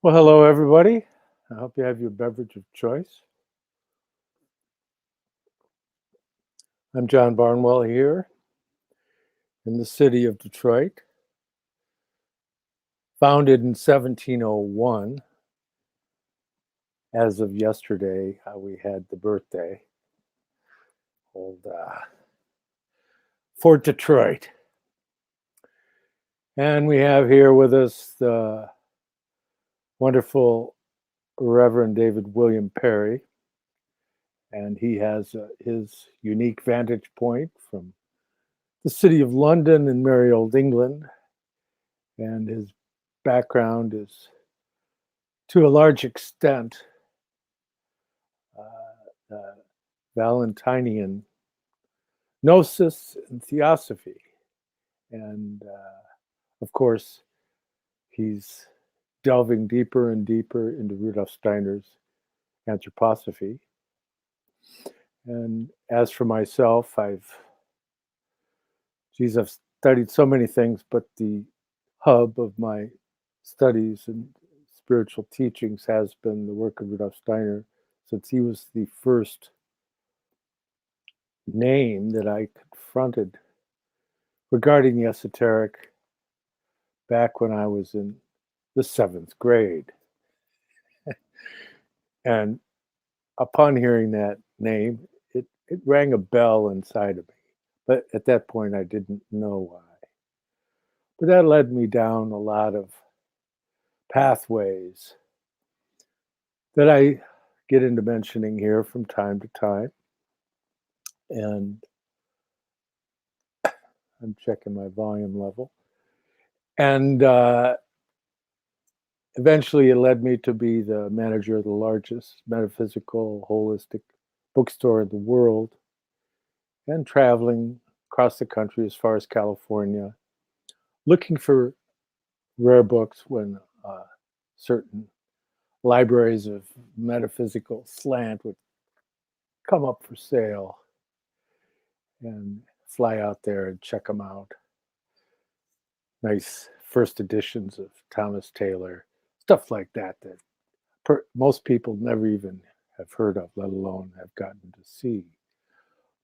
Well, hello, everybody. I hope you have your beverage of choice. I'm John Barnwell here in the city of Detroit, founded in 1701. As of yesterday, we had the birthday, old Fort Detroit. And we have here with us the wonderful Reverend David William Parry, and he has his unique vantage point from the city of London in merry old England, and his background is, to a large extent, Valentinian Gnosis and Theosophy. And of course, he's delving deeper and deeper into Rudolf Steiner's anthroposophy. And as for myself, I've studied so many things, but the hub of my studies and spiritual teachings has been the work of Rudolf Steiner, since he was the first name that I confronted regarding the esoteric back when I was in the 7th grade. And upon hearing that name, it rang a bell inside of me. But at that point, I didn't know why. But that led me down a lot of pathways that I get into mentioning here from time to time. And I'm checking my volume level. And eventually it led me to be the manager of the largest metaphysical, holistic bookstore in the world, and traveling across the country as far as California, looking for rare books when certain libraries of metaphysical slant would come up for sale, and fly out there and check them out. Nice first editions of Thomas Taylor, stuff like that most people never even have heard of, let alone have gotten to see.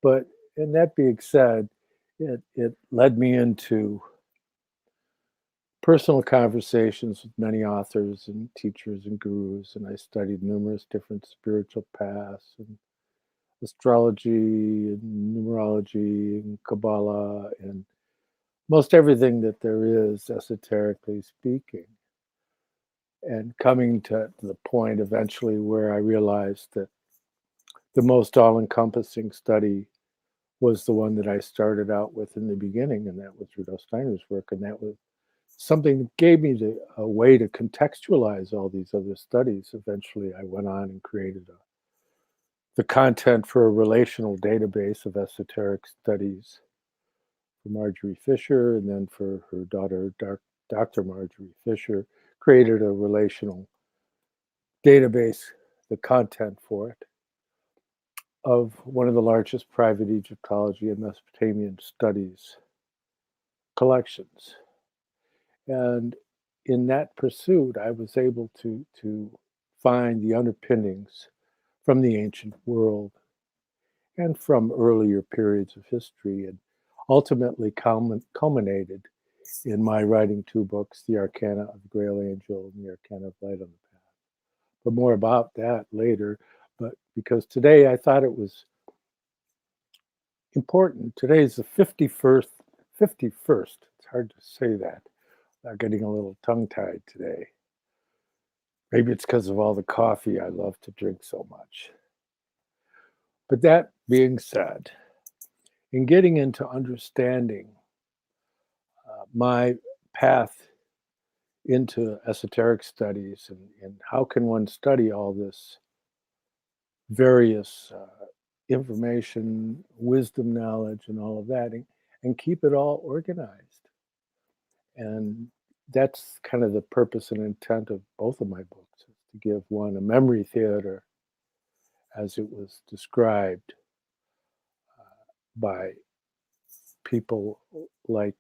But, and that being said, it led me into personal conversations with many authors and teachers and gurus, and I studied numerous different spiritual paths and astrology and numerology and Kabbalah and most everything that there is, esoterically speaking. And coming to the point eventually where I realized that the most all-encompassing study was the one that I started out with in the beginning, and that was Rudolf Steiner's work, and that was something that gave me a way to contextualize all these other studies. Eventually, I went on and created the content for a relational database of esoteric studies for Marjorie Fisher, and then for her daughter, Dr. Marjorie Fisher, created a relational database, the content for it, of one of the largest private Egyptology and Mesopotamian studies collections. And in that pursuit, I was able to find the underpinnings from the ancient world and from earlier periods of history, and ultimately culminated in my writing 2 books, The Arcana of the Grail Angel and The Arcana of Light on the Path. But more about that later. But because today I thought it was important. Today is the 51st. It's hard to say that. I'm getting a little tongue-tied today. Maybe it's because of all the coffee I love to drink so much. But that being said, in getting into understanding my path into esoteric studies and how can one study all this various information, wisdom, knowledge, and all of that, and keep it all organized. And that's kind of the purpose and intent of both of my books, is to give one a memory theater, as it was described by people like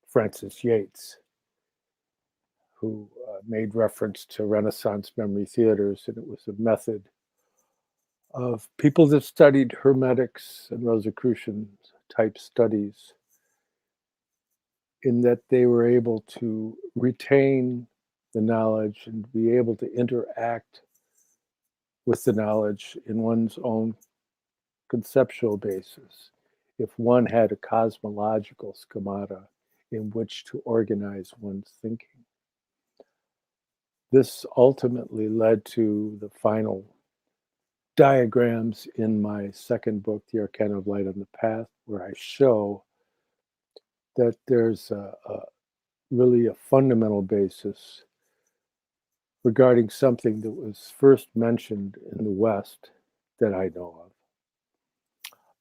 Francis Yates, who made reference to Renaissance memory theaters, and it was a method of people that studied Hermetics and Rosicrucian type studies, in that they were able to retain the knowledge and be able to interact with the knowledge in one's own conceptual basis, if one had a cosmological schemata in which to organize one's thinking. This ultimately led to the final diagrams in my second book, The Arcana of Light on the Path, where I show that there's really a fundamental basis regarding something that was first mentioned in the West that I know of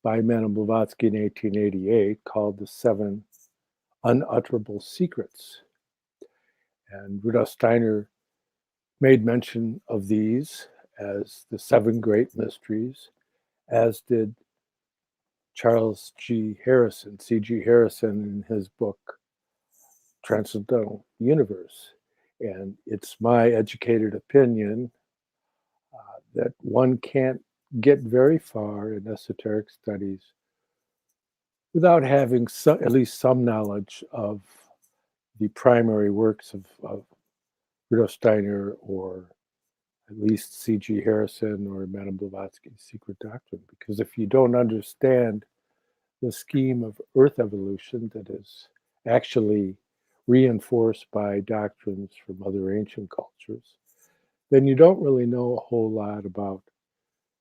by a man in Blavatsky in 1888 called the 7 Unutterable Secrets. And Rudolf Steiner made mention of these as the 7 Great Mysteries, as did Charles G. Harrison, C.G. Harrison, in his book, Transcendental Universe. And it's my educated opinion that one can't get very far in esoteric studies without having at least some knowledge of the primary works of Rudolf Steiner, or at least C.G. Harrison or Madame Blavatsky's Secret Doctrine. Because if you don't understand the scheme of Earth evolution that is actually reinforced by doctrines from other ancient cultures, then you don't really know a whole lot about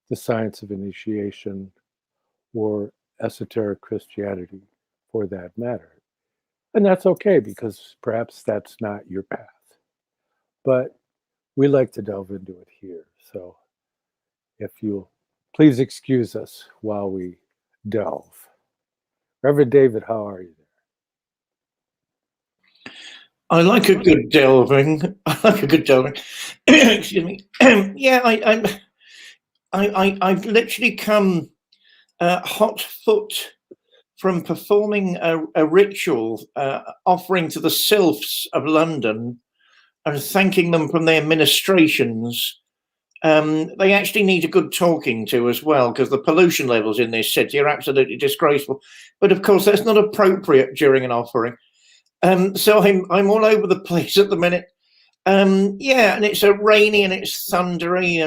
the science of initiation or esoteric Christianity, for that matter. And that's okay, because perhaps that's not your path. But we like to delve into it here. So if you'll please excuse us while we delve. Reverend David, how are you there? I like a good delving. I like a good delving. Excuse me. Yeah, I've literally come hot foot from performing a ritual offering to the sylphs of London and thanking them from their ministrations. They actually need a good talking to as well, because the pollution levels in this city are absolutely disgraceful. But of course, that's not appropriate during an offering. So I'm all over the place at the minute. Yeah, and it's rainy and it's thundery,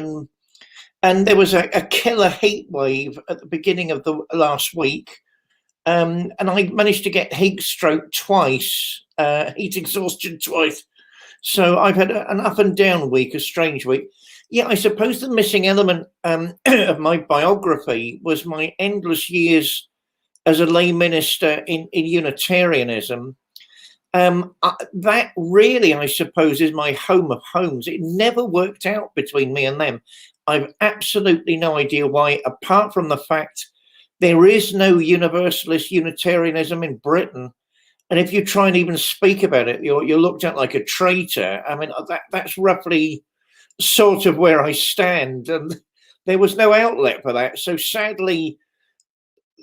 and there was a killer heat wave at the beginning of the last week. And I managed to get heat stroke twice, heat exhaustion twice. So I've had an up and down week, a strange week. Yeah, I suppose the missing element of my biography was my endless years as a lay minister in Unitarianism. That really, I suppose, is my home of homes. It never worked out between me and them. I've absolutely no idea why, apart from the fact there is no Universalist Unitarianism in Britain. And if you try and even speak about it, you're looked at like a traitor. I mean, that's roughly sort of where I stand. And there was no outlet for that. So sadly,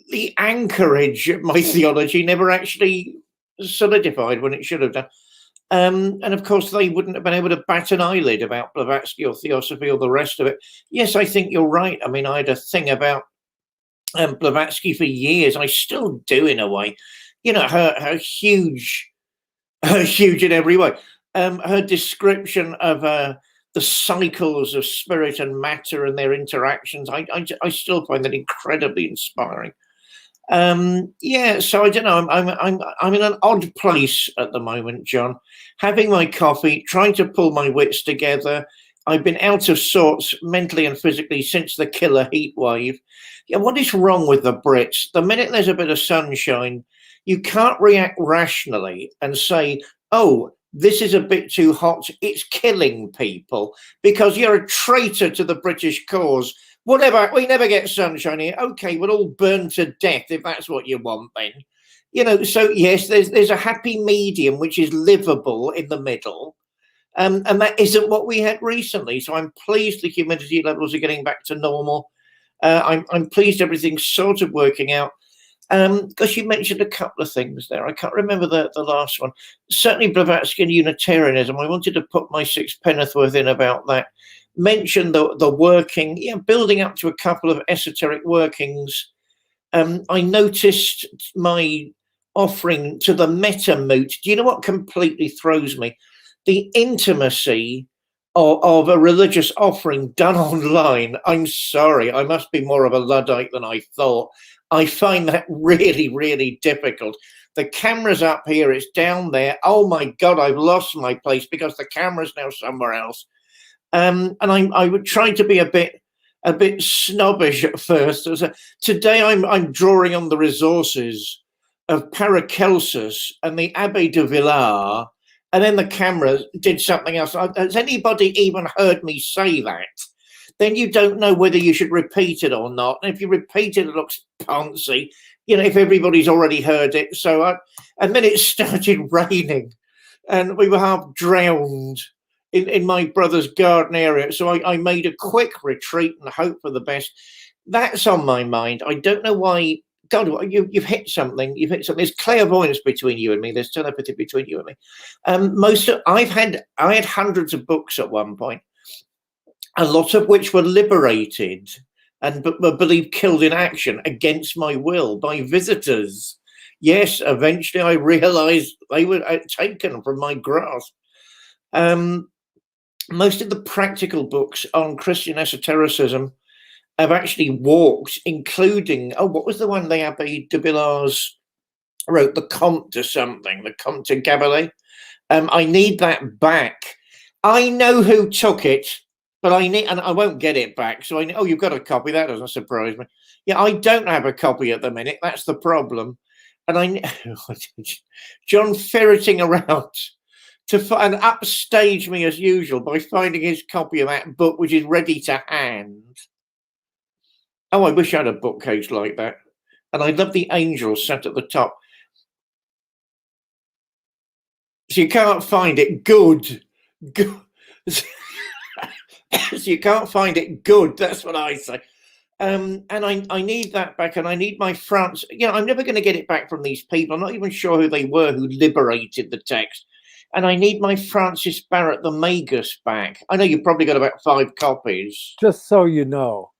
the anchorage of my theology never actually solidified when it should have done. And of course, they wouldn't have been able to bat an eyelid about Blavatsky or Theosophy or the rest of it. Yes, I think you're right. I mean, I had a thing about Blavatsky for years. I still do, in a way. You know, her huge in every way. Her description of the cycles of spirit and matter and their interactions, I still find that incredibly inspiring. Yeah, so I don't know. I'm in an odd place at the moment, John. Having my coffee, trying to pull my wits together. I've been out of sorts mentally and physically since the killer heat wave. Yeah, what is wrong with the Brits? The minute there's a bit of sunshine, you can't react rationally and say, "Oh, this is a bit too hot. It's killing people," because you're a traitor to the British cause. Whatever, we never get sunshine here. Okay, we'll all burn to death if that's what you want, then. You know, so yes, there's a happy medium which is livable in the middle. And that isn't what we had recently. So I'm pleased the humidity levels are getting back to normal. I'm pleased everything's sort of working out. Because you mentioned a couple of things there. I can't remember the last one. Certainly Blavatsky and Unitarianism. I wanted to put my sixpenneth worth in about that. Mention the working, building up to a couple of esoteric workings. I noticed my offering to the meta moot. Do you know what completely throws me? The intimacy of a religious offering done online. I'm sorry, I must be more of a Luddite than I thought. I find that really, really difficult. The camera's up here, it's down there. Oh my God, I've lost my place because the camera's now somewhere else. And I would try to be a bit snobbish at first. Today I'm drawing on the resources of Paracelsus and the Abbé de Villars, and then the camera did something else. Has anybody even heard me say that? Then you don't know whether you should repeat it or not. And if you repeat it, it looks poncy, if everybody's already heard it. And then it started raining and we were half drowned in my brother's garden area. So I made a quick retreat and hope for the best. That's on my mind. I don't know why. God, you've hit something. You've hit something. There's clairvoyance between you and me. There's telepathy between you and me. I had hundreds of books at one point, a lot of which were liberated and were believed killed in action against my will by visitors. Yes, eventually I realized they were taken from my grasp. Most of the practical books on Christian esotericism have actually walked, including, what was the one the Abbé de Villars wrote? The Comte de something, the Comte de Gabalet. I need that back. I know who took it, but and I won't get it back. So you've got a copy. That doesn't surprise me. Yeah, I don't have a copy at the minute. That's the problem. And John ferreting around and upstage me as usual by finding his copy of that book, which is ready to hand. Oh, I wish I had a bookcase like that. And I love the angels sat at the top. So you can't find it. Good. So you can't find it. Good. That's what I say. And I need that back, and I need my France. I'm never going to get it back from these people. I'm not even sure who they were who liberated the text. And I need my Francis Barrett the Magus back. I know you've probably got about 5 copies. Just so you know,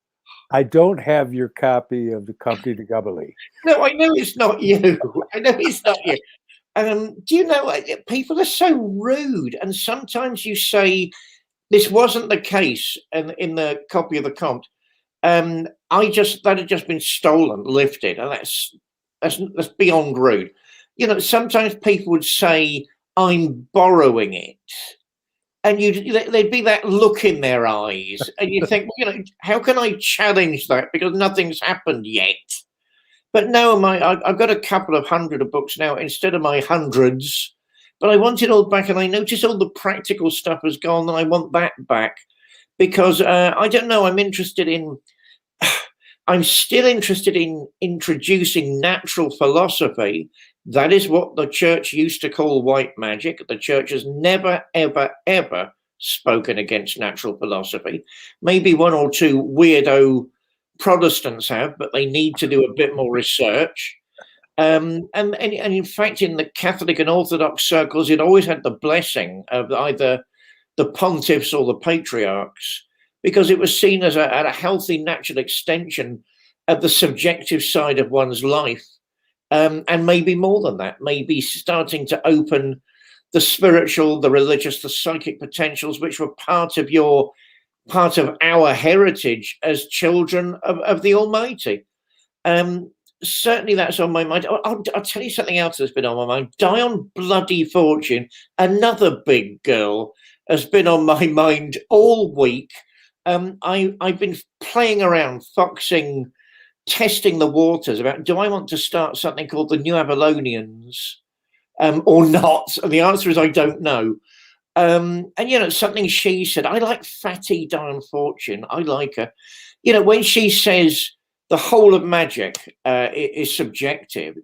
I don't have your copy of the Comte de Gabalet. No, I know it's not you. I know it's not you. Do you know, people are so rude, and sometimes you say this wasn't the case in the copy of the Comte. That had just been stolen, lifted, and that's beyond rude. Sometimes people would say I'm borrowing it, and there'd be that look in their eyes, and you think, how can I challenge that because nothing's happened yet? But no, I've got a couple of hundred of books now instead of my hundreds. But I want it all back, and I notice all the practical stuff has gone, and I want that back because I don't know. I'm still interested in introducing natural philosophy. That is what the church used to call white magic. The church has never, ever, ever spoken against natural philosophy. Maybe one or two weirdo Protestants have, but they need to do a bit more research. And in fact, in the Catholic and Orthodox circles, it always had the blessing of either the pontiffs or the patriarchs, because it was seen as a healthy natural extension of the subjective side of one's life. And maybe more than that, maybe starting to open the spiritual, the religious, the psychic potentials, which were part of our heritage as children of the Almighty. Certainly that's on my mind. I'll tell you something else that's been on my mind. Die on Bloody Fortune, another big girl, has been on my mind all week. I've been playing around, foxing, testing the waters about, do I want to start something called the New Avalonians or not? And the answer is I don't know. And, something she said, I like Fatty Diane Fortune. I like her. When she says the whole of magic is subjective,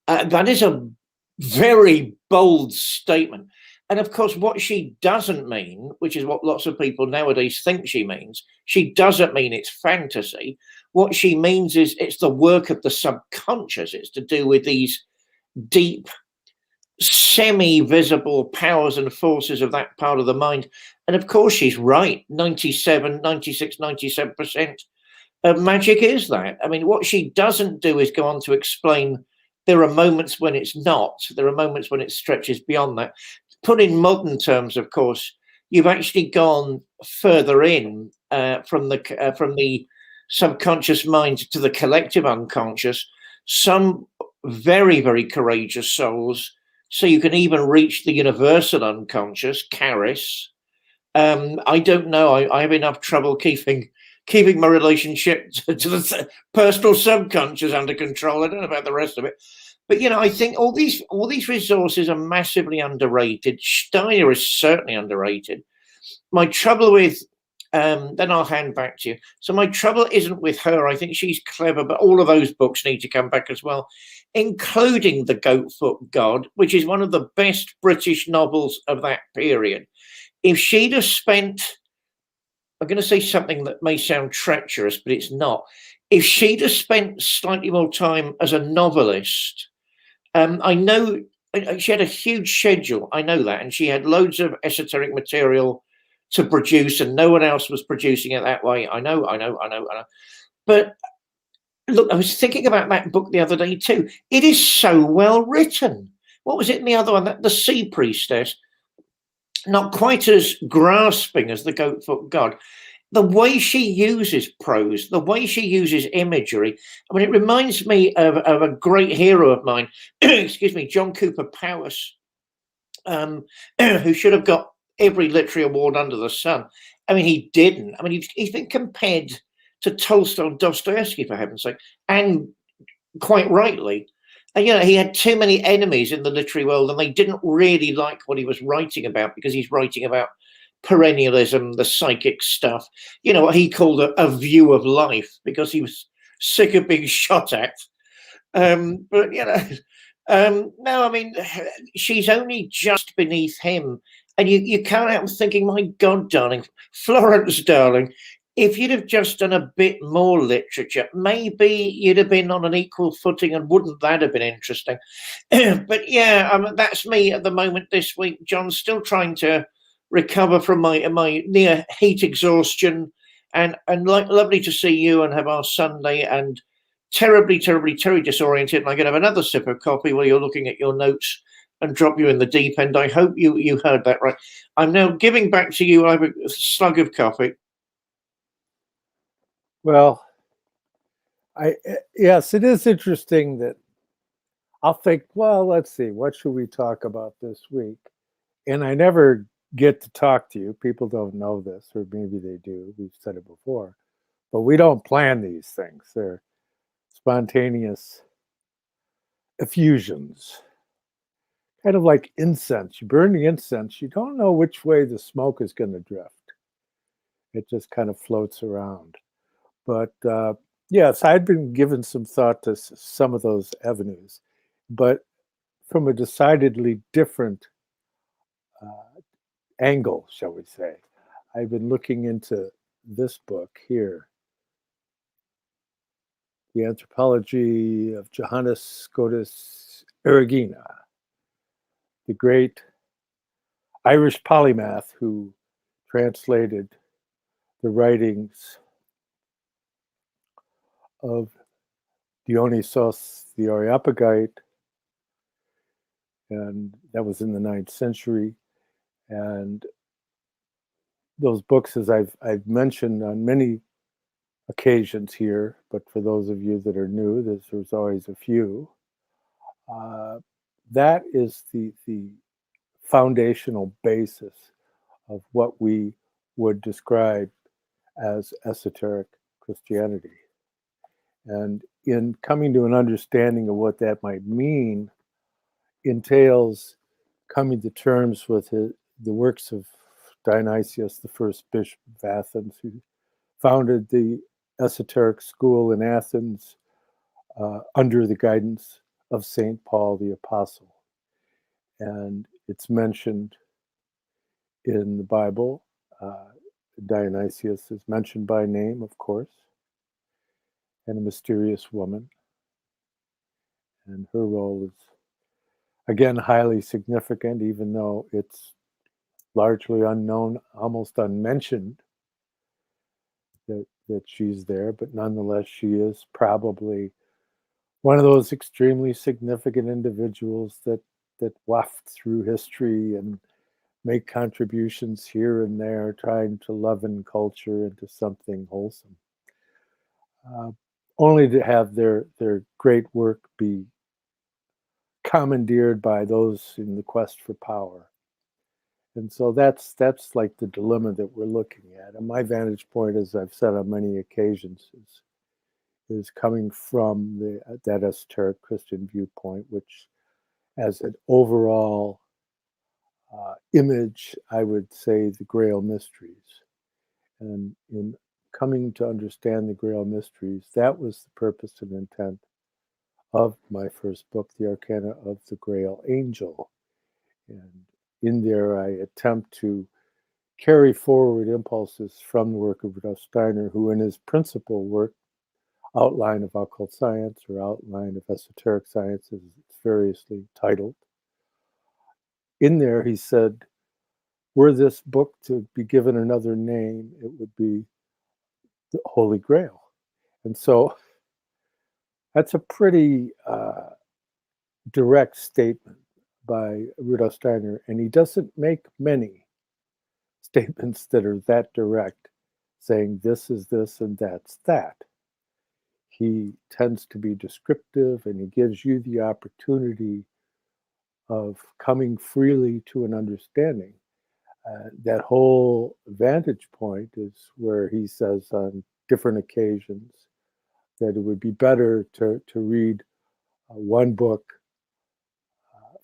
that is a very bold statement. And of course, what she doesn't mean, which is what lots of people nowadays think she means, she doesn't mean it's fantasy. what she means is it's the work of the subconscious. It's to do with these deep, semi-visible powers and forces of that part of the mind. And of course, she's right. 97% of magic is that. I mean, what she doesn't do is go on to explain there are moments when it's not. There are moments when it stretches beyond that. Put in modern terms, of course, you've actually gone further in from the subconscious mind to the collective unconscious. Some very, very courageous souls, so you can even reach the universal unconscious, Caris. I don't know. I have enough trouble keeping my relationship to the personal subconscious under control. I don't know about the rest of it. But I think all these resources are massively underrated. Steiner is certainly underrated. My trouble with then I'll hand back to you. So my trouble isn't with her. I think she's clever, but all of those books need to come back as well, including The Goatfoot God, which is one of the best British novels of that period. If she'd have spent, I'm going to say something that may sound treacherous, but it's not. If she'd have spent slightly more time as a novelist, I know she had a huge schedule. I know that. And she had loads of esoteric material to produce, and no one else was producing it that way. I know. But look, I was thinking about that book the other day too. It is so well written. What was it in the other one? The Sea Priestess. Not quite as grasping as The Goatfoot God. The way she uses prose, the way she uses imagery, I mean, it reminds me of a great hero of mine, excuse me, John Cooper Powys, who should have got every literary award under the sun. I mean, he didn't. I mean, he's been compared to Tolstoy and Dostoevsky, for heaven's sake, and quite rightly. And, he had too many enemies in the literary world, and they didn't really like what he was writing about, because he's writing about perennialism, the psychic stuff, what he called a view of life, because he was sick of being shot at. But no, I mean, she's only just beneath him, and you can't help thinking, my God, darling, Florence, darling, if you'd have just done a bit more literature, maybe you'd have been on an equal footing, and wouldn't that have been interesting? But that's me at the moment this week, John, still trying to recover from my near heat exhaustion, and lovely to see you and have our Sunday, and terribly disoriented, and I'm going to have another sip of coffee while you're looking at your notes and drop you in the deep end. I hope you heard that right. I'm now giving back to you. I have a slug of coffee. Well, yes, it is interesting that I'll think, well, let's see, what should we talk about this week? And I never get to talk to you. People don't know this, or maybe they do. We've said it before, but we don't plan these things. They're spontaneous effusions, kind of like incense. You burn the incense, you don't know which way the smoke is going to drift. It just kind of floats around. But yes, I'd been given some thought to some of those avenues, but from a decidedly different angle, shall we say. I've been looking into this book here, The Anthropology of Johannes Scotus Erigena, the great Irish polymath who translated the writings of Dionysius the Areopagite, and that was in the 9th century. And those books, as I've mentioned on many occasions here, but for those of you that are new, there's always a few. That is the foundational basis of what we would describe as esoteric Christianity. And in coming to an understanding of what that might mean entails coming to terms with the works of Dionysius, the first bishop of Athens, who founded the esoteric school in Athens under the guidance of St. Paul the Apostle. And it's mentioned in the Bible. Dionysius is mentioned by name, of course. and a mysterious woman. And her role is, again, highly significant, even though it's largely unknown, almost unmentioned that she's there. But nonetheless, she is probably one of those extremely significant individuals that waft through history and make contributions here and there, trying to leaven culture into something wholesome. Only to have their great work be commandeered by those in the quest for power. And so that's like the dilemma that we're looking at. And my vantage point, as I've said on many occasions, is coming from that esoteric Christian viewpoint, which, as an overall image, I would say the Grail mysteries. And in coming to understand the Grail mysteries, that was the purpose and intent of my first book, The Arcana of the Grail Angel. And in there, I attempt to carry forward impulses from the work of Rudolf Steiner, who in his principal work, Outline of Occult Science or Outline of Esoteric Science, as it's variously titled. In there, he said, were this book to be given another name, it would be the Holy Grail. And so that's a pretty direct statement by Rudolf Steiner, and he doesn't make many statements that are that direct, saying this is this and that's that. He tends to be descriptive, and he gives you the opportunity of coming freely to an understanding. That whole vantage point is where he says on different occasions that it would be better to read one book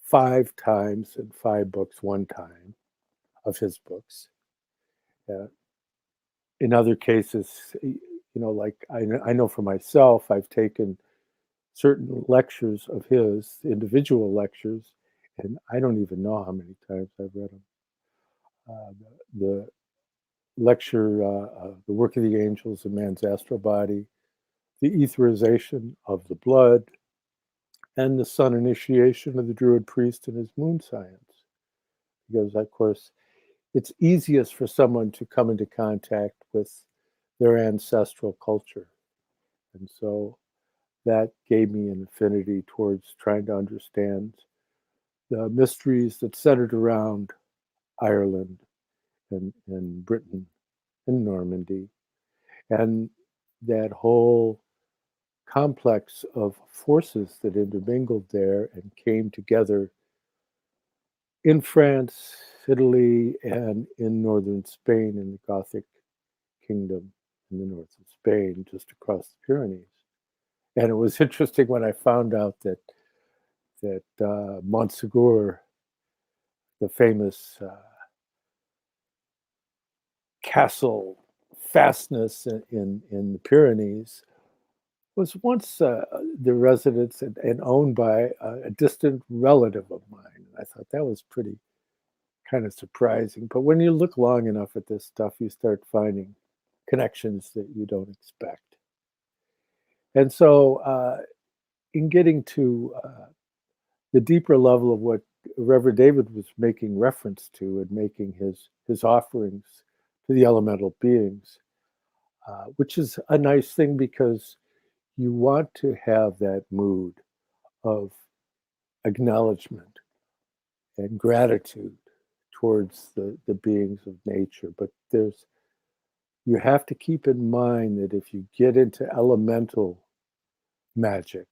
5 times and 5 books 1 time of his books. In other cases, like I know for myself, I've taken certain lectures of his, individual lectures, and I don't even know how many times I've read them. The lecture, The Work of the Angels in Man's Astral Body, the etherization of the blood, and the sun initiation of the Druid priest and his moon science. Because, of course, it's easiest for someone to come into contact with their ancestral culture. And so that gave me an affinity towards trying to understand the mysteries that centered around Ireland and Britain and Normandy, and that whole complex of forces that intermingled there and came together in France, Italy, and in northern Spain, in the Gothic kingdom in the north of Spain, just across the Pyrenees. And it was interesting when I found out that Montsegur, the famous castle fastness in the Pyrenees, was once the residence and owned by a distant relative of mine. And I thought that was pretty kind of surprising. But when you look long enough at this stuff, you start finding connections that you don't expect. And so in getting to the deeper level of what Reverend David was making reference to and making his offerings to the elemental beings, which is a nice thing because you want to have that mood of acknowledgement and gratitude towards the beings of nature. But you have to keep in mind that if you get into elemental magic,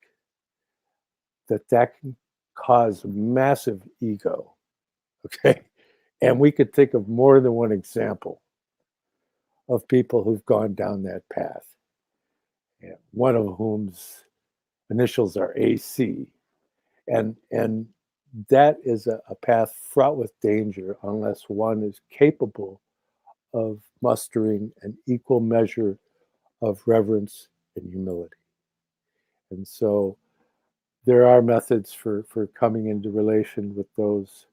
that can cause massive ego, okay? And we could think of more than one example of people who've gone down that path, one of whom's initials are AC. And that is a path fraught with danger unless one is capable of mustering an equal measure of reverence and humility. And so there are methods for coming into relation with those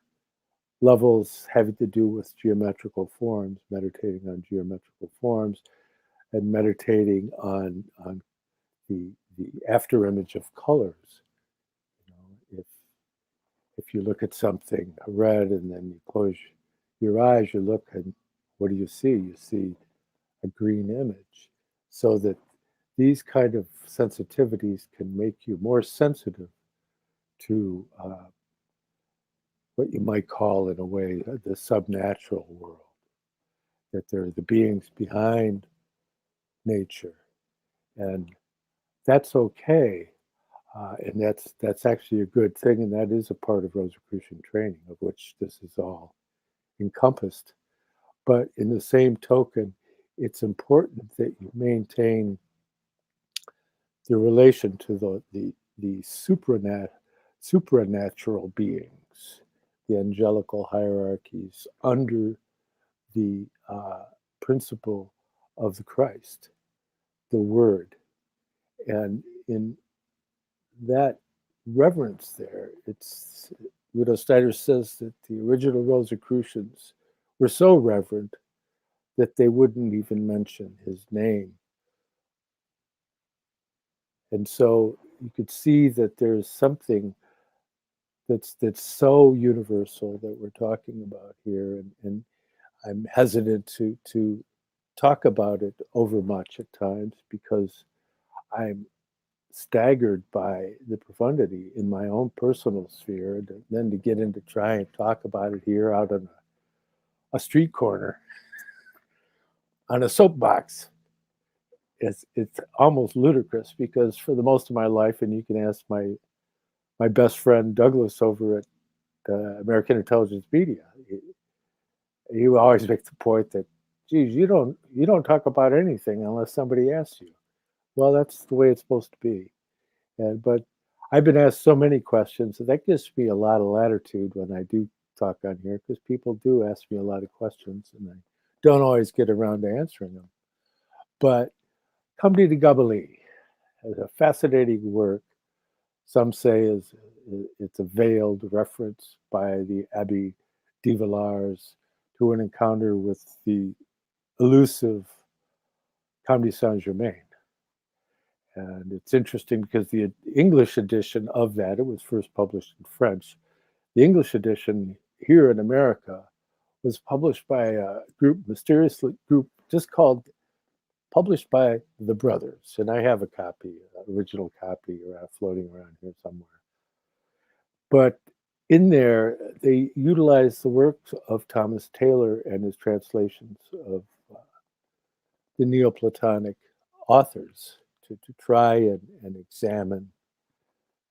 levels having to do with geometrical forms, meditating on geometrical forms, and meditating on the after image of colors. You know, if you look at something red and then you close your eyes, you look and what do you see? You see a green image. So that these kind of sensitivities can make you more sensitive to what you might call, in a way, the subnatural world. That there are the beings behind nature, and that's okay. And that's actually a good thing, and that is a part of Rosicrucian training, of which this is all encompassed. But in the same token, it's important that you maintain the relation to the supranatural beings, the angelical hierarchies under the principle of the Christ, the Word. And in that reverence there, Rudolf Steiner says that the original Rosicrucians were so reverent that they wouldn't even mention his name. And so you could see that there's something that's so universal that we're talking about here, and I'm hesitant to talk about it overmuch at times because I'm staggered by the profundity in my own personal sphere, and then to get into try and talk about it here out on a street corner on a soapbox. It's almost ludicrous, because for the most of my life, and you can ask my best friend Douglas over at American Intelligence Media, he will always make the point that, geez, you don't talk about anything unless somebody asks you. Well, that's the way it's supposed to be. But I've been asked so many questions, and that gives me a lot of latitude when I do talk on here, because people do ask me a lot of questions, and I don't always get around to answering them. But Comedy to Gabalee is a fascinating work. Some say it's a veiled reference by the Abbé de Villars to an encounter with the elusive Comte de Saint-Germain. And it's interesting because the English edition of that, it was first published in French. The English edition here in America was published by a mysterious group just called Published by the Brothers. And I have a copy, an original copy floating around here somewhere. But in there, they utilize the works of Thomas Taylor and his translations of the Neoplatonic authors to try and examine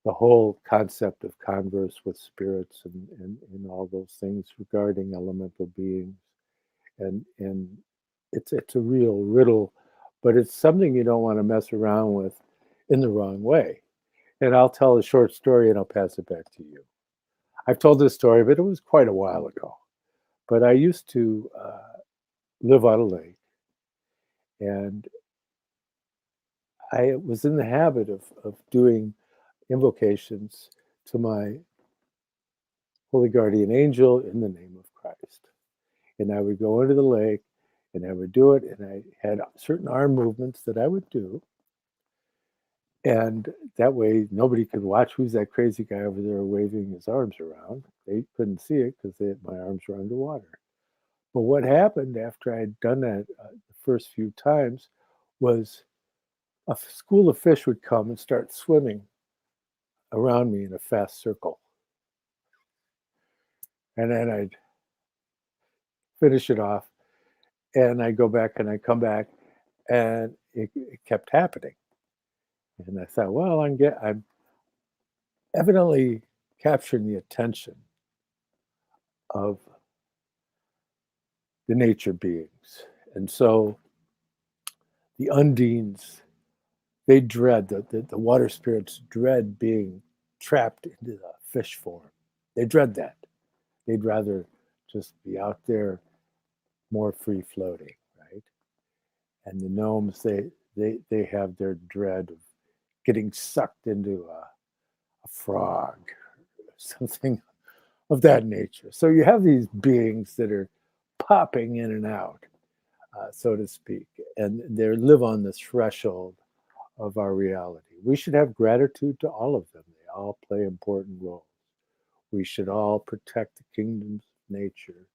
the whole concept of converse with spirits and all those things regarding elemental beings. And it's a real riddle, but it's something you don't want to mess around with in the wrong way. And I'll tell a short story and I'll pass it back to you. I've told this story, but it was quite a while ago. But I used to live on a lake, and I was in the habit of doing invocations to my holy guardian angel in the name of Christ. And I would go into the lake and I would do it, and I had certain arm movements that I would do. And that way nobody could watch who's that crazy guy over there waving his arms around. They couldn't see it because my arms were underwater. But what happened after I had done that the first few times was a school of fish would come and start swimming around me in a fast circle. And then I'd finish it off, and I go back and I come back, and it kept happening. And I thought, well, I'm evidently capturing the attention of the nature beings. And so the undines, they dread, the water spirits dread being trapped into the fish form. They dread that. They'd rather just be out there more free floating, right? And the gnomes, they have their dread of getting sucked into a frog or something of that nature. So you have these beings that are popping in and out, so to speak, and they live on this threshold of our reality. We should have gratitude to all of them. They all play important roles. We should all protect the kingdoms of nature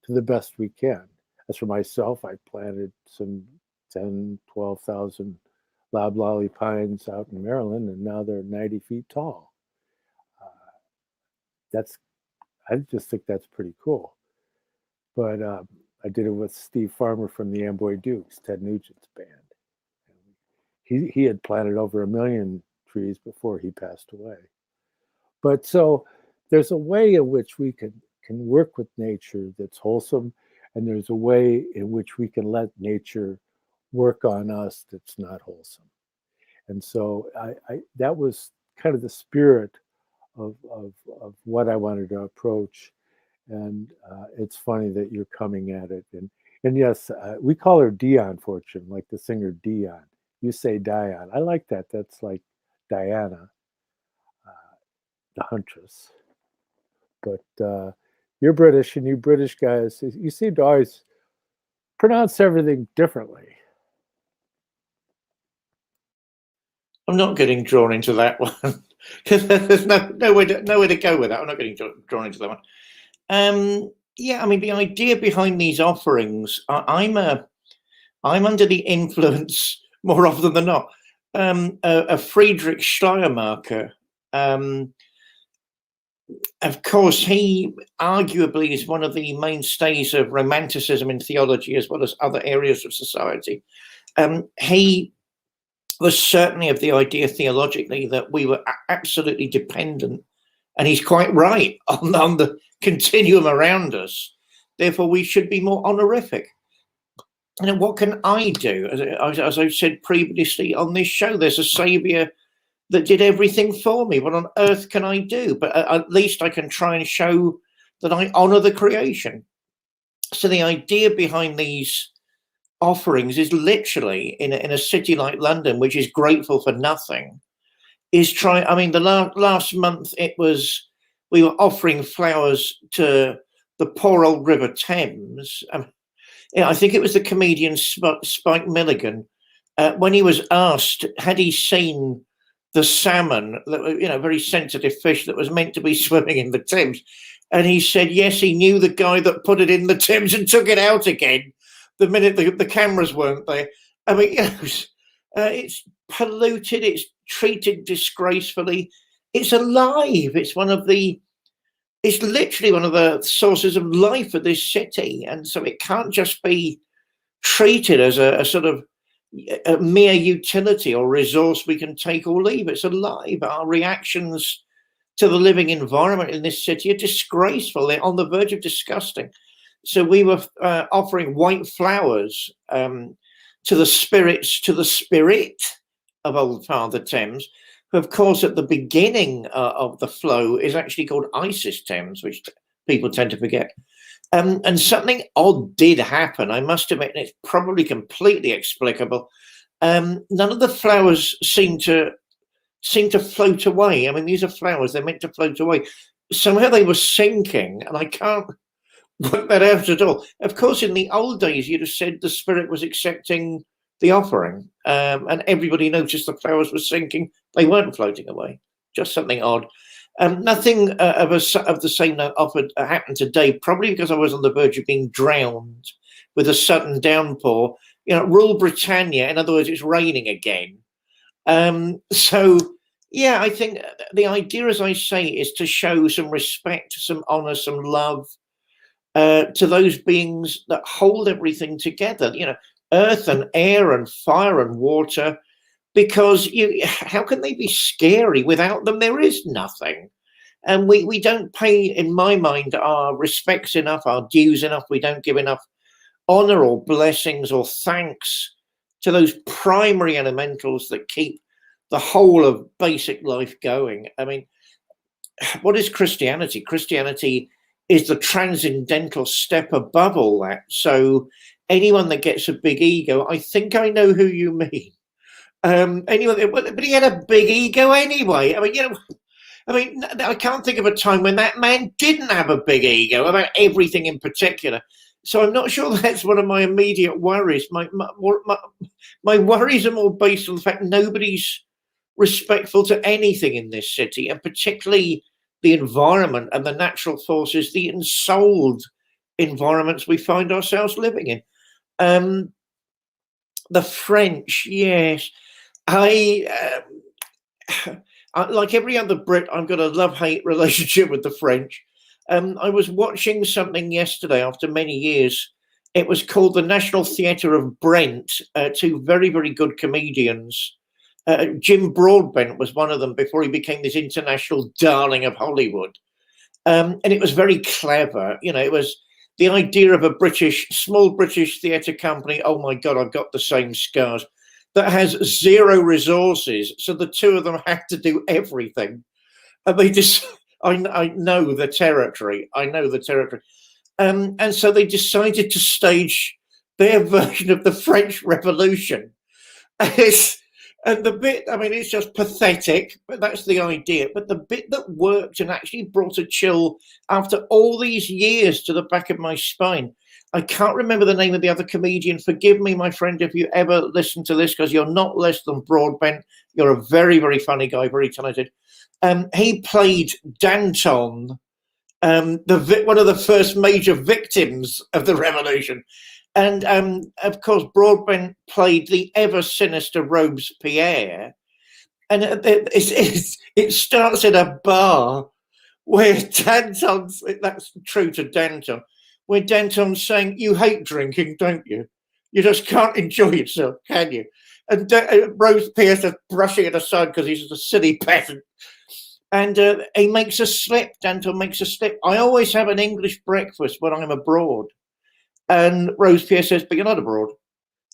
to the best we can. As for myself, I planted some 10, 12,000 loblolly pines out in Maryland, and now they're 90 feet tall. I just think that's pretty cool. But I did it with Steve Farmer from the Amboy Dukes, Ted Nugent's band. He had planted over 1 million trees before he passed away. But so there's a way in which we can work with nature that's wholesome, and there's a way in which we can let nature work on us that's not wholesome. And so that was kind of the spirit of what I wanted to approach. And it's funny that you're coming at it. And yes, we call her Dion Fortune, like the singer Dion. You say Dion. I like that. That's like Diana, the huntress. But you're British, and you British guys, you seem to always pronounce everything differently. I'm not getting drawn into that one because there's nowhere to go with that. I'm not getting drawn into that one. Yeah, I mean, the idea behind these offerings, I'm under the influence more often than not. A Friedrich Schleiermacher. Of course, he arguably is one of the mainstays of Romanticism in theology as well as other areas of society. He was certainly of the idea theologically that we were absolutely dependent, and he's quite right, on the continuum around us. Therefore, we should be more honorific. What can I do? As I've said previously on this show, there's a saviour that did everything for me. What on earth can I do? But at least I can try and show that I honour the creation. So the idea behind these offerings is literally in a city like London, which is grateful for nothing, is try. I mean, the last month we were offering flowers to the poor old River Thames. I think it was the comedian Spike Milligan, when he was asked had he seen the salmon, very sensitive fish that was meant to be swimming in the Thames, and he said yes, he knew the guy that put it in the Thames and took it out again the minute the cameras weren't there. I mean, it's polluted, it's treated disgracefully, it's alive, it's literally one of the sources of life of this city, and so it can't just be treated as a sort of a mere utility or resource we can take or leave. It's alive. Our reactions to the living environment in this city are disgraceful. They're on the verge of disgusting. So we were offering white flowers to the spirit of Old Father Thames, who, of course, at the beginning of the flow is actually called Isis Thames, which people tend to forget. And something odd did happen, I must admit, and it's probably completely explicable. None of the flowers seem to float away. I mean, these are flowers, they're meant to float away. Somehow they were sinking, and I can't work that out at all. Of course, in the old days, you'd have said the spirit was accepting the offering, and everybody noticed the flowers were sinking. They weren't floating away, just something odd. Nothing of the same note happened today, probably because I was on the verge of being drowned with a sudden downpour. Rule Britannia, in other words, it's raining again. So, yeah, I think the idea, as I say, is to show some respect, some honour, some love to those beings that hold everything together, earth and air and fire and water. Because how can they be scary? Without them, there is nothing. And we don't pay, in my mind, our respects enough, our dues enough. We don't give enough honor or blessings or thanks to those primary elementals that keep the whole of basic life going. I mean, what is Christianity? Christianity is the transcendental step above all that. So anyone that gets a big ego, I think I know who you mean. Anyway, but he had a big ego anyway. I can't think of a time when that man didn't have a big ego about everything in particular. So I'm not sure that's one of my immediate worries. My worries are more based on the fact nobody's respectful to anything in this city, and particularly the environment and the natural forces, the ensouled environments we find ourselves living in. The French, yes. I like every other Brit, I've got a love-hate relationship with the French. I was watching something yesterday after many years. It was called the National Theatre of Brent. Two very, very good comedians. Jim Broadbent was one of them before he became this international darling of Hollywood. And it was very clever. You know, it was the idea of a small British theatre company. Oh my God, I've got the same scars. That has zero resources. So the two of them have to do everything. And they just, I know the territory. And so they decided to stage their version of the French Revolution. And the bit, I mean, it's just pathetic, but that's the idea. But the bit that worked and actually brought a chill after all these years to the back of my spine, I can't remember the name of the other comedian. Forgive me, my friend, if you ever listen to this, because you're not less than Broadbent. You're a very, very funny guy, very talented. He played Danton, one of the first major victims of the revolution. And of course, Broadbent played the ever sinister Robespierre. And it starts in a bar where Danton's, that's true to Danton, where Danton's saying, "You hate drinking, don't you? You just can't enjoy yourself, can you?" And Robespierre's just brushing it aside because he's just a silly peasant. And he makes a slip, Danton makes a slip. "I always have an English breakfast when I'm abroad." And Robespierre says, "But you're not abroad."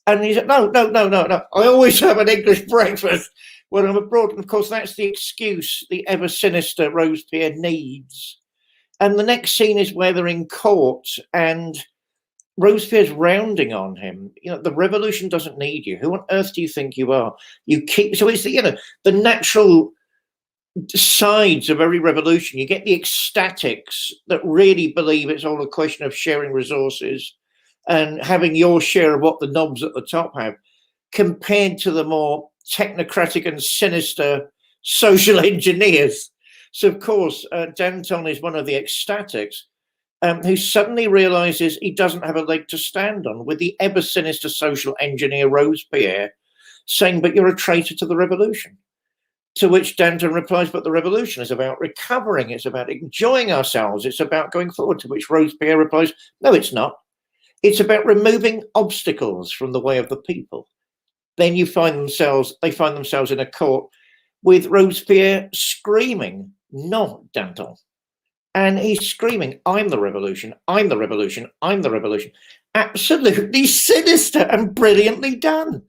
And he said, No. "I always have an English breakfast when I'm abroad." And of course, that's the excuse the ever sinister Robespierre needs. And the next scene is where they're in court and Robespierre's rounding on him. You know, the revolution doesn't need you. Who on earth do you think you are? You keep, so it's the natural sides of every revolution. You get the ecstatics that really believe it's all a question of sharing resources and having your share of what the knobs at the top have, compared to the more technocratic and sinister social engineers. So, of course, Danton is one of the ecstatics who suddenly realizes he doesn't have a leg to stand on, with the ever sinister social engineer Robespierre saying, "But you're a traitor to the revolution." To which Danton replies, "But the revolution is about recovering. It's about enjoying ourselves. It's about going forward." To which Robespierre replies, "No, it's not. It's about removing obstacles from the way of the people." Then they find themselves in a court with Robespierre screaming, "Non, Danton." And he's screaming, "I'm the revolution, I'm the revolution, I'm the revolution." Absolutely sinister and brilliantly done.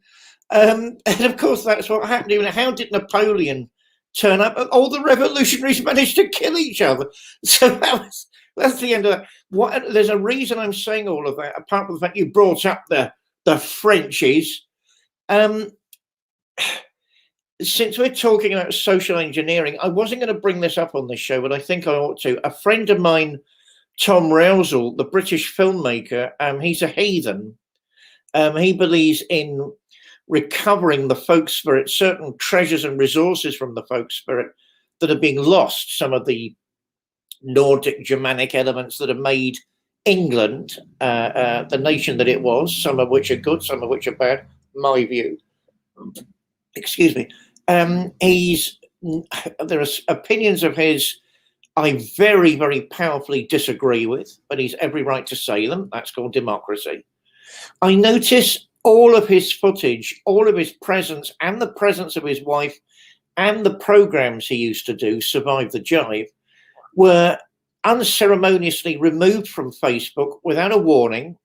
And of course, that's what happened. Even how did Napoleon turn up? All the revolutionaries managed to kill each other. So that's the end of that. There's a reason I'm saying all of that, apart from the fact you brought up the Frenchies. Since we're talking about social engineering, I wasn't going to bring this up on this show, but I think I ought to. A friend of mine, Tom Rousel, the British filmmaker, he's a heathen. He believes in recovering the folk spirit, certain treasures and resources from the folk spirit that are being lost, some of the Nordic Germanic elements that have made England the nation that it was, some of which are good, some of which are bad, my view. Excuse me. There are opinions of his I very, very powerfully disagree with, but he's every right to say them. That's called democracy. I notice all of his footage, all of his presence, and the presence of his wife, and the programs he used to do, Survive the Jive, were unceremoniously removed from Facebook without a warning,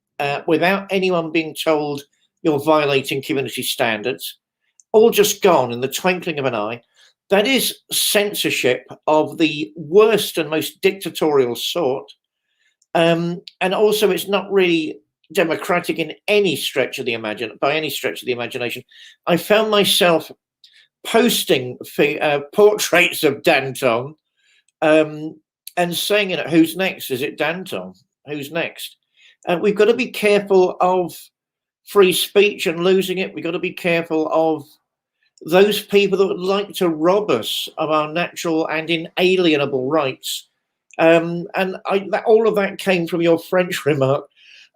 without anyone being told you're violating community standards, all just gone in the twinkling of an eye. That is censorship of the worst and most dictatorial sort. And also, it's not really democratic in any stretch of the imagination. I found myself posting portraits of Danton and saying, "Who's next? Is it Danton? Who's next?" We've got to be careful of free speech and losing it. We've got to be careful of those people that would like to rob us of our natural and inalienable rights. And all of that came from your French remark.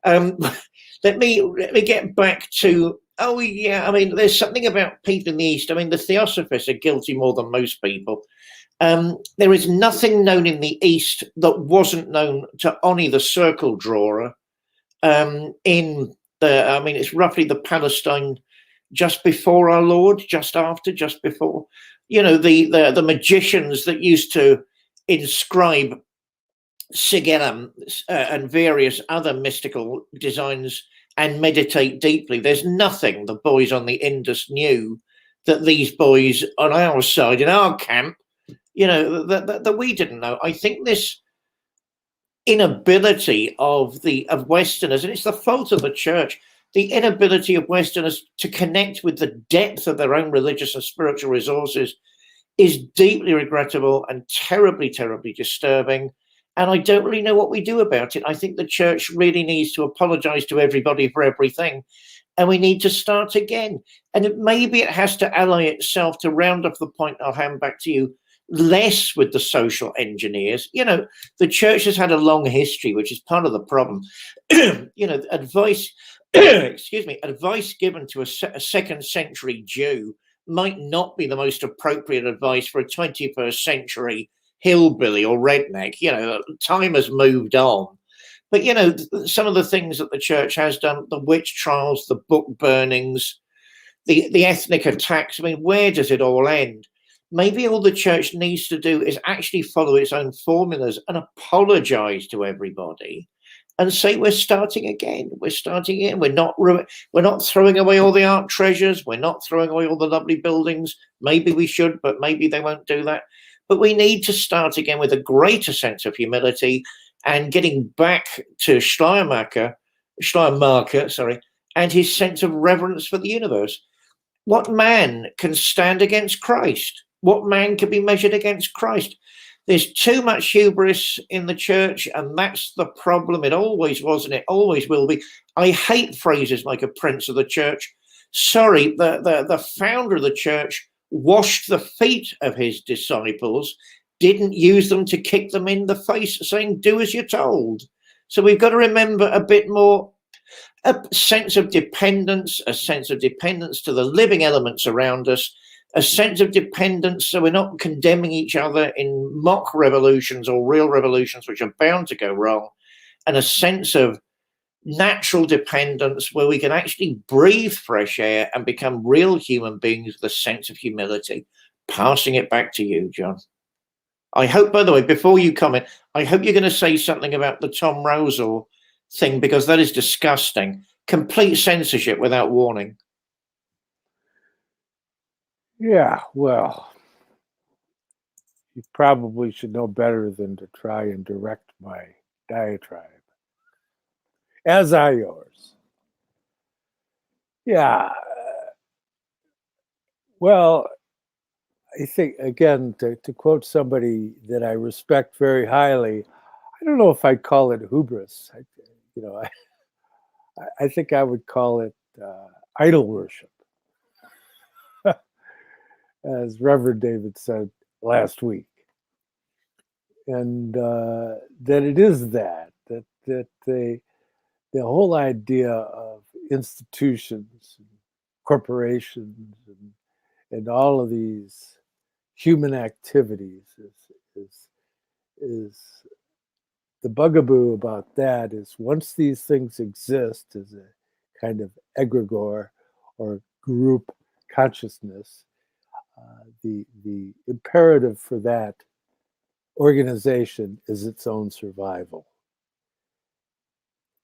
Let me get back to, oh yeah, I mean, there's something about people in the East. I mean, the Theosophists are guilty more than most people. There is nothing known in the East that wasn't known to Oni the circle drawer. In the, I mean, it's roughly the Palestine just before our Lord, just after, just before. You know, the magicians that used to inscribe sigillum and various other mystical designs and meditate deeply. There's nothing the boys on the Indus knew that these boys on our side, in our camp, you know, that we didn't know. I think this inability of Westerners, and it's the fault of the church, the inability of Westerners to connect with the depth of their own religious and spiritual resources is deeply regrettable and terribly, terribly disturbing. And I don't really know what we do about it. I think the church really needs to apologize to everybody for everything. And we need to start again. And maybe it has to ally itself, to round off the point, I'll hand back to you, less with the social engineers. You know, the church has had a long history, which is part of the problem. You know, advice, excuse me, advice given to a second century Jew might not be the most appropriate advice for a 21st century hillbilly or redneck. You know, time has moved on. But, you know, some of the things that the church has done, the witch trials, the book burnings, the ethnic attacks, I mean, where does it all end? Maybe all the church needs to do is actually follow its own formulas and apologize to everybody and say, we're starting again. We're starting again. We're not throwing away all the art treasures. We're not throwing away all the lovely buildings. Maybe we should, but maybe they won't do that. But we need to start again with a greater sense of humility and getting back to Schleiermacher, and his sense of reverence for the universe. What man can stand against Christ? What man can be measured against Christ? There's too much hubris in the church, and that's the problem. It always was, and it always will be. I hate phrases like a prince of the church. Sorry, the founder of the church washed the feet of his disciples, didn't use them to kick them in the face, saying, do as you're told. So we've got to remember a bit more, a sense of dependence to the living elements around us, a sense of dependence so we're not condemning each other in mock revolutions or real revolutions which are bound to go wrong, and a sense of natural dependence where we can actually breathe fresh air and become real human beings with a sense of humility. Passing it back to you, John. I hope, by the way, before you comment, I hope you're going to say something about the Tom Rosal thing, because that is disgusting. Complete censorship without warning. Yeah, well, you probably should know better than to try and direct my diatribe, as are yours. Yeah, well, I think, again, to quote somebody that I respect very highly, I don't know if I'd call it hubris. I think I would call it idol worship, as Reverend David said last week. And that it is that the whole idea of institutions, and corporations, and all of these human activities is the bugaboo about that is, once these things exist as a kind of egregore or group consciousness, the imperative for that organization is its own survival,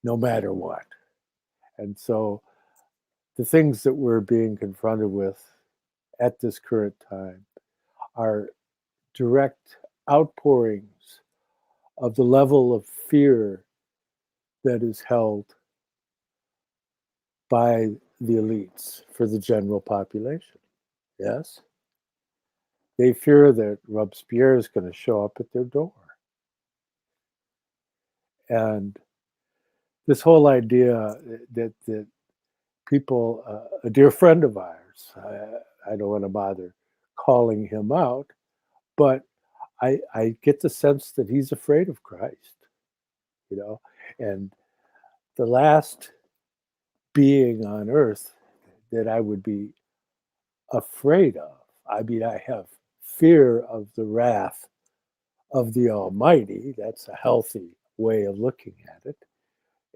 no matter what. And so the things that we're being confronted with at this current time are direct outpourings of the level of fear that is held by the elites for the general population. Yes? They fear that Robespierre is going to show up at their door. And this whole idea that people, a dear friend of ours, I don't want to bother calling him out, but I get the sense that he's afraid of Christ, you know, and the last being on earth that I would be afraid of. I mean, I have fear of the wrath of the Almighty. That's a healthy way of looking at it.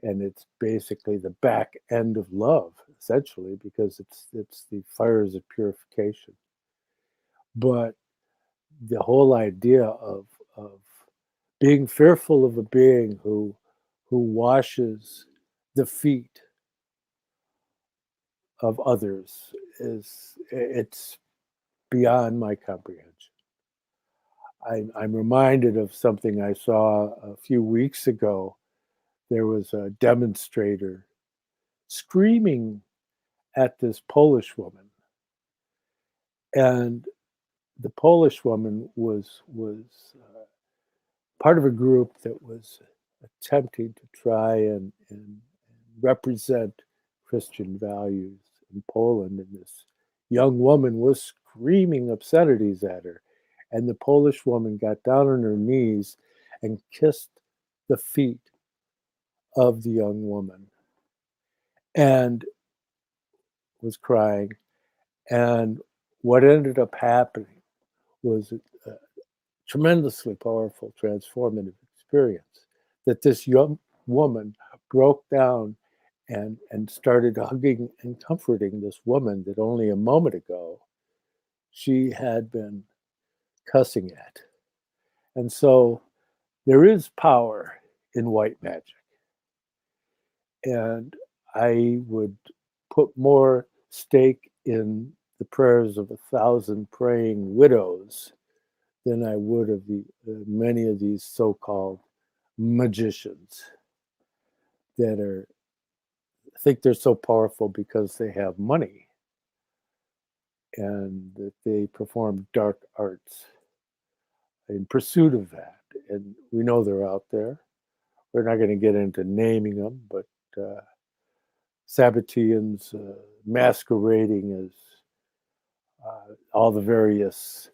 And it's basically the back end of love, essentially, because it's the fires of purification. But the whole idea of being fearful of a being who washes the feet of others it's beyond my comprehension. I'm reminded of something I saw a few weeks ago. There was a demonstrator screaming at this Polish woman, and the Polish woman was part of a group that was attempting to try and represent Christian values in Poland, and this young woman was screaming obscenities at her. And the Polish woman got down on her knees and kissed the feet of the young woman and was crying. And what ended up happening was a tremendously powerful, transformative experience that this young woman broke down and started hugging and comforting this woman that only a moment ago she had been cussing at. And so there is power in white magic. And I would put more stake in the prayers of 1,000 praying widows than I would of the many of these so-called magicians that think they're so powerful because they have money and that they perform dark arts in pursuit of that. And we know they're out there. We're not going to get into naming them, but Sabbateans masquerading as all the various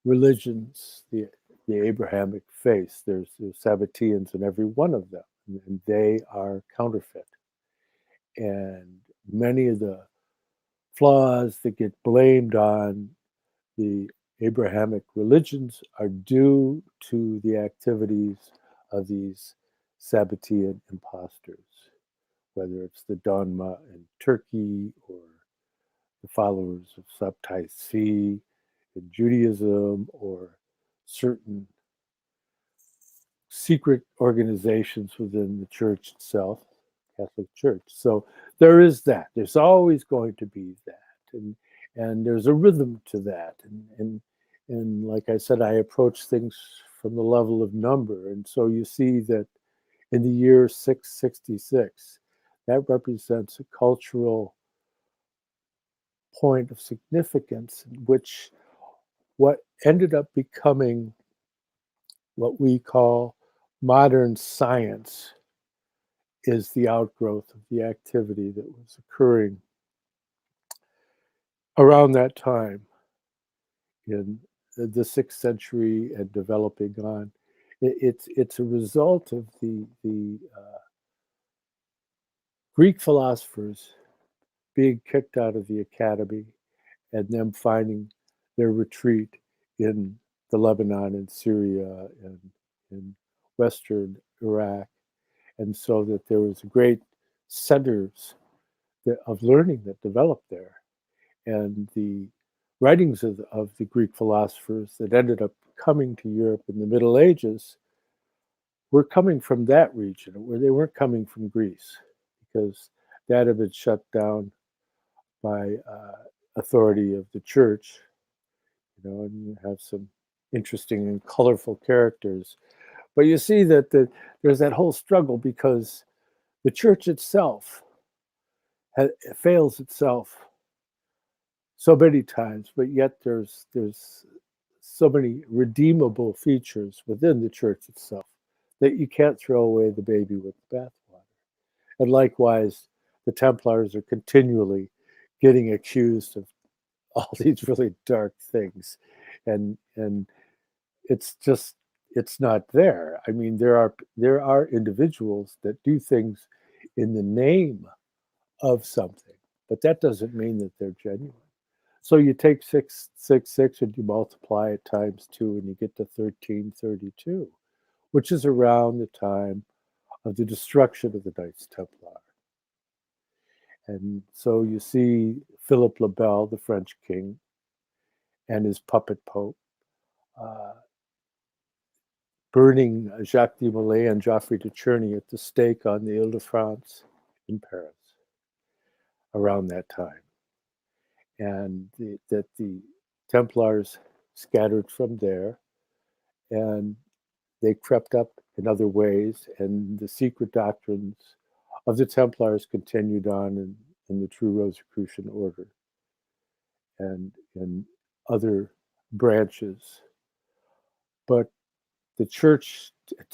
religions, the Abrahamic faith. There's Sabbateans in every one of them, and they are counterfeit. And many of the flaws that get blamed on the Abrahamic religions are due to the activities of these Sabbatean imposters, whether it's the Dogma in Turkey or the followers of Sabtai Tzvi in Judaism or certain secret organizations within the church itself, Catholic Church. So there is that. There's always going to be that. And there's a rhythm to that. And like I said, I approach things from the level of number. And so you see that in the year 666, that represents a cultural point of significance in which what ended up becoming what we call modern science is the outgrowth of the activity that was occurring around that time in the 6th century and developing on. It's a result of the Greek philosophers being kicked out of the academy and them finding their retreat in the Lebanon and Syria and in Western Iraq. And so that there was great centers of learning that developed there. And the writings of the Greek philosophers that ended up coming to Europe in the Middle Ages were coming from that region, where they weren't coming from Greece, because that had been shut down by authority of the church. You know, and you have some interesting and colorful characters. But you see that there's that whole struggle because the church itself fails itself so many times, but yet there's so many redeemable features within the church itself that you can't throw away the baby with the bathwater. And likewise, the Templars are continually getting accused of all these really dark things. And it's not there. I mean, there are individuals that do things in the name of something, but that doesn't mean that they're genuine. So you take 666 and you multiply it times 2 and you get to 1332, which is around the time of the destruction of the Knights Templar. And so you see Philip le Bel, the French king, and his puppet pope, burning Jacques de Molay and Geoffrey de Cherney at the stake on the Ile-de-France in Paris around that time. And that the Templars scattered from there, and they crept up in other ways, and the secret doctrines of the Templars continued on in the True Rosicrucian Order and in other branches. But the church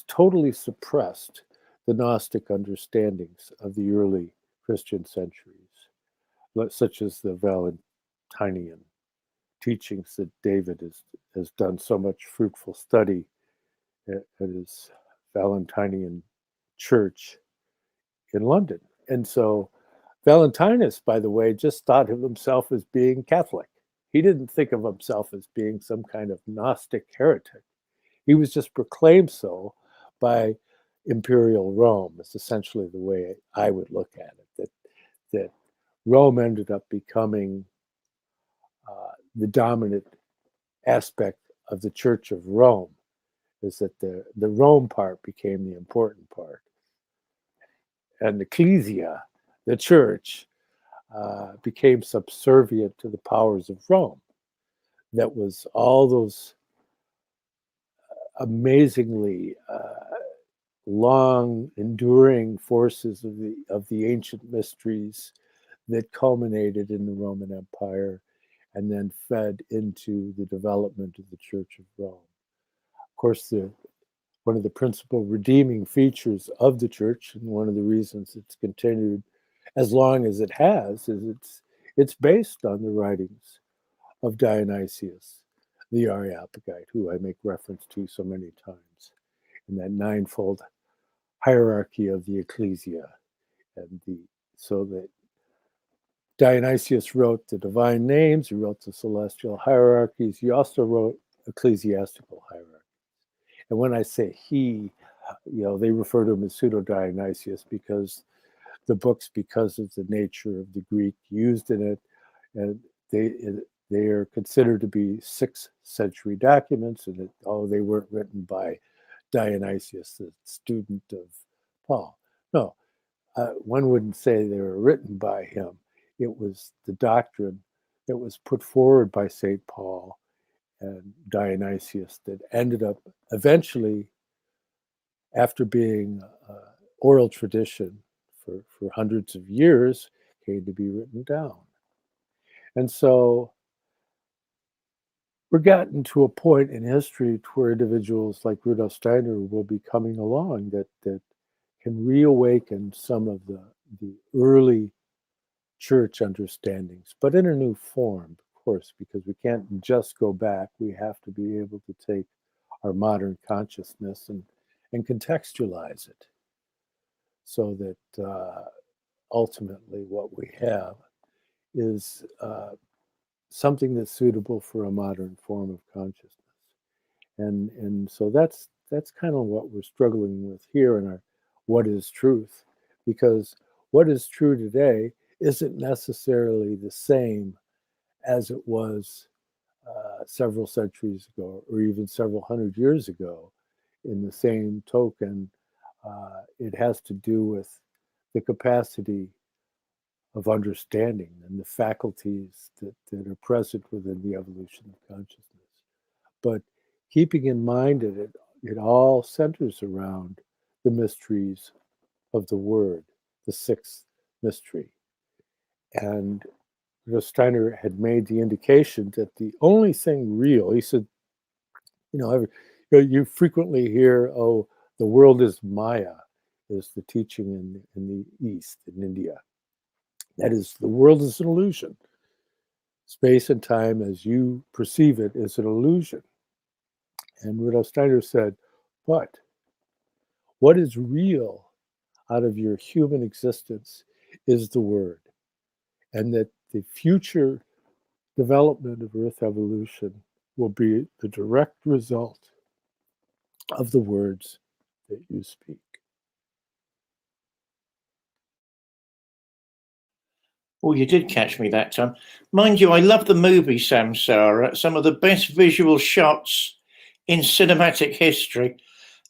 totally suppressed the Gnostic understandings of the early Christian centuries, such as the Valentinian teachings that David has done so much fruitful study at his Valentinian church in London. And so Valentinus, by the way, just thought of himself as being Catholic. He didn't think of himself as being some kind of Gnostic heretic. He was just proclaimed so by imperial Rome. It's essentially the way I would look at it, that Rome ended up becoming the dominant aspect of the Church of Rome, is that the Rome part became the important part. And the ecclesia, the church, became subservient to the powers of Rome. That was all those amazingly long, enduring forces of the ancient mysteries that culminated in the Roman Empire and then fed into the development of the Church of Rome. Of course, one of the principal redeeming features of the church, and one of the reasons it's continued as long as it has, is it's based on the writings of Dionysius, the Areopagite, who I make reference to so many times, in that ninefold hierarchy of the ecclesia. And so that Dionysius wrote the divine names, he wrote the celestial hierarchies, he also wrote ecclesiastical hierarchies. And when I say he, they refer to him as Pseudo-Dionysius because the books, because of the nature of the Greek used in it, and they are considered to be 6th century documents, and they weren't written by Dionysius, the student of Paul. No, one wouldn't say they were written by him. It was the doctrine that was put forward by St. Paul and Dionysius that ended up eventually, after being oral tradition for hundreds of years, came to be written down. And so we're gotten to a point in history where individuals like Rudolf Steiner will be coming along that can reawaken some of the early church understandings, but in a new form, of course, because we can't just go back. We have to be able to take our modern consciousness and contextualize it so that ultimately what we have is something that's suitable for a modern form of consciousness. And so that's kind of what we're struggling with here in our what is truth, because what is true today isn't necessarily the same as it was several centuries ago or even several hundred years ago. In the same token, it has to do with the capacity of understanding and the faculties that are present within the evolution of consciousness. But keeping in mind that it all centers around the mysteries of the word, the 6th mystery. And Steiner had made the indication that the only thing real, he said, you frequently hear, oh, the world is Maya, is the teaching in the East, in India. That is, the world is an illusion. Space and time, as you perceive it, is an illusion. And Rudolf Steiner said, but what is real out of your human existence is the word. And that the future development of Earth evolution will be the direct result of the words that you speak. Oh, you did catch me that time. Mind you, I love the movie Samsara, some of the best visual shots in cinematic history.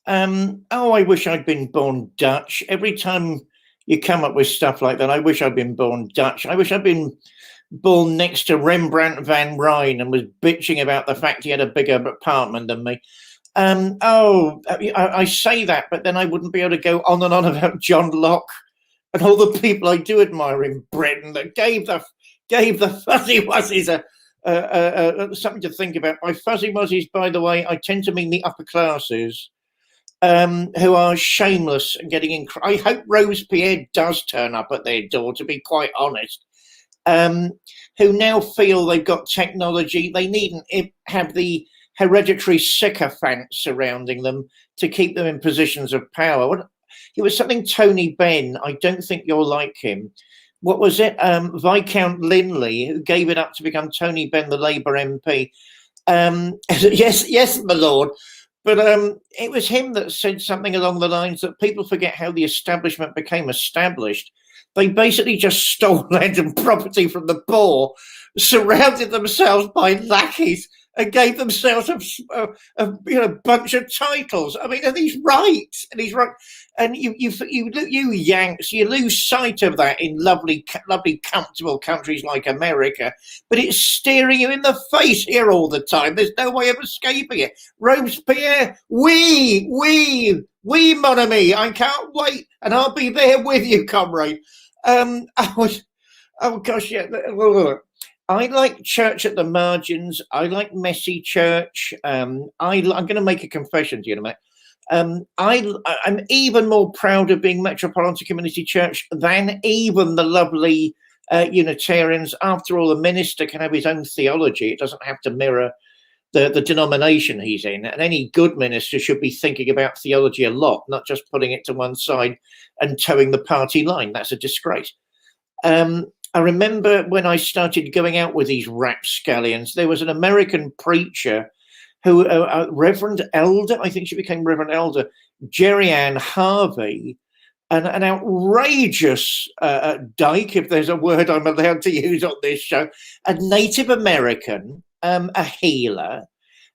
I wish I'd been born Dutch. Every time you come up with stuff like that, I wish I'd been born Dutch. I wish I'd been born next to Rembrandt van Rijn and was bitching about the fact he had a bigger apartment than me. I say that, but then I wouldn't be able to go on and on about John Locke and all the people I do admire in Britain that gave the fuzzy wuzzies something to think about. By fuzzy wuzzies, by the way, I tend to mean the upper classes, who are shameless and getting in. I hope Robespierre does turn up at their door, to be quite honest. Who now feel they've got technology. They needn't have the hereditary sycophants surrounding them to keep them in positions of power. It was something Tony Benn. I don't think you'll like him. What was it? Viscount Linley, who gave it up to become Tony Benn, the Labour MP. Yes, my lord. But it was him that said something along the lines that people forget how the establishment became established. They basically just stole land and property from the poor, surrounded themselves by lackeys, and gave themselves a bunch of titles. I mean, and he's right. And you Yanks, you lose sight of that in lovely, comfortable countries like America. But it's staring you in the face here all the time. There's no way of escaping it. Robespierre, oui, mon ami. I can't wait, and I'll be there with you, comrade. Oh gosh, yeah. I like church at the margins. I like messy church. I'm going to make a confession to you in a minute. I'm even more proud of being Metropolitan Community Church than even the lovely Unitarians. After all, a minister can have his own theology. It doesn't have to mirror the denomination he's in. And any good minister should be thinking about theology a lot, not just putting it to one side and towing the party line. That's a disgrace. I remember when I started going out with these rapscallions, there was an American preacher who, Reverend Elder, I think she became Reverend Elder, Jerry Ann Harvey, an outrageous dyke, if there's a word I'm allowed to use on this show, a Native American, a healer,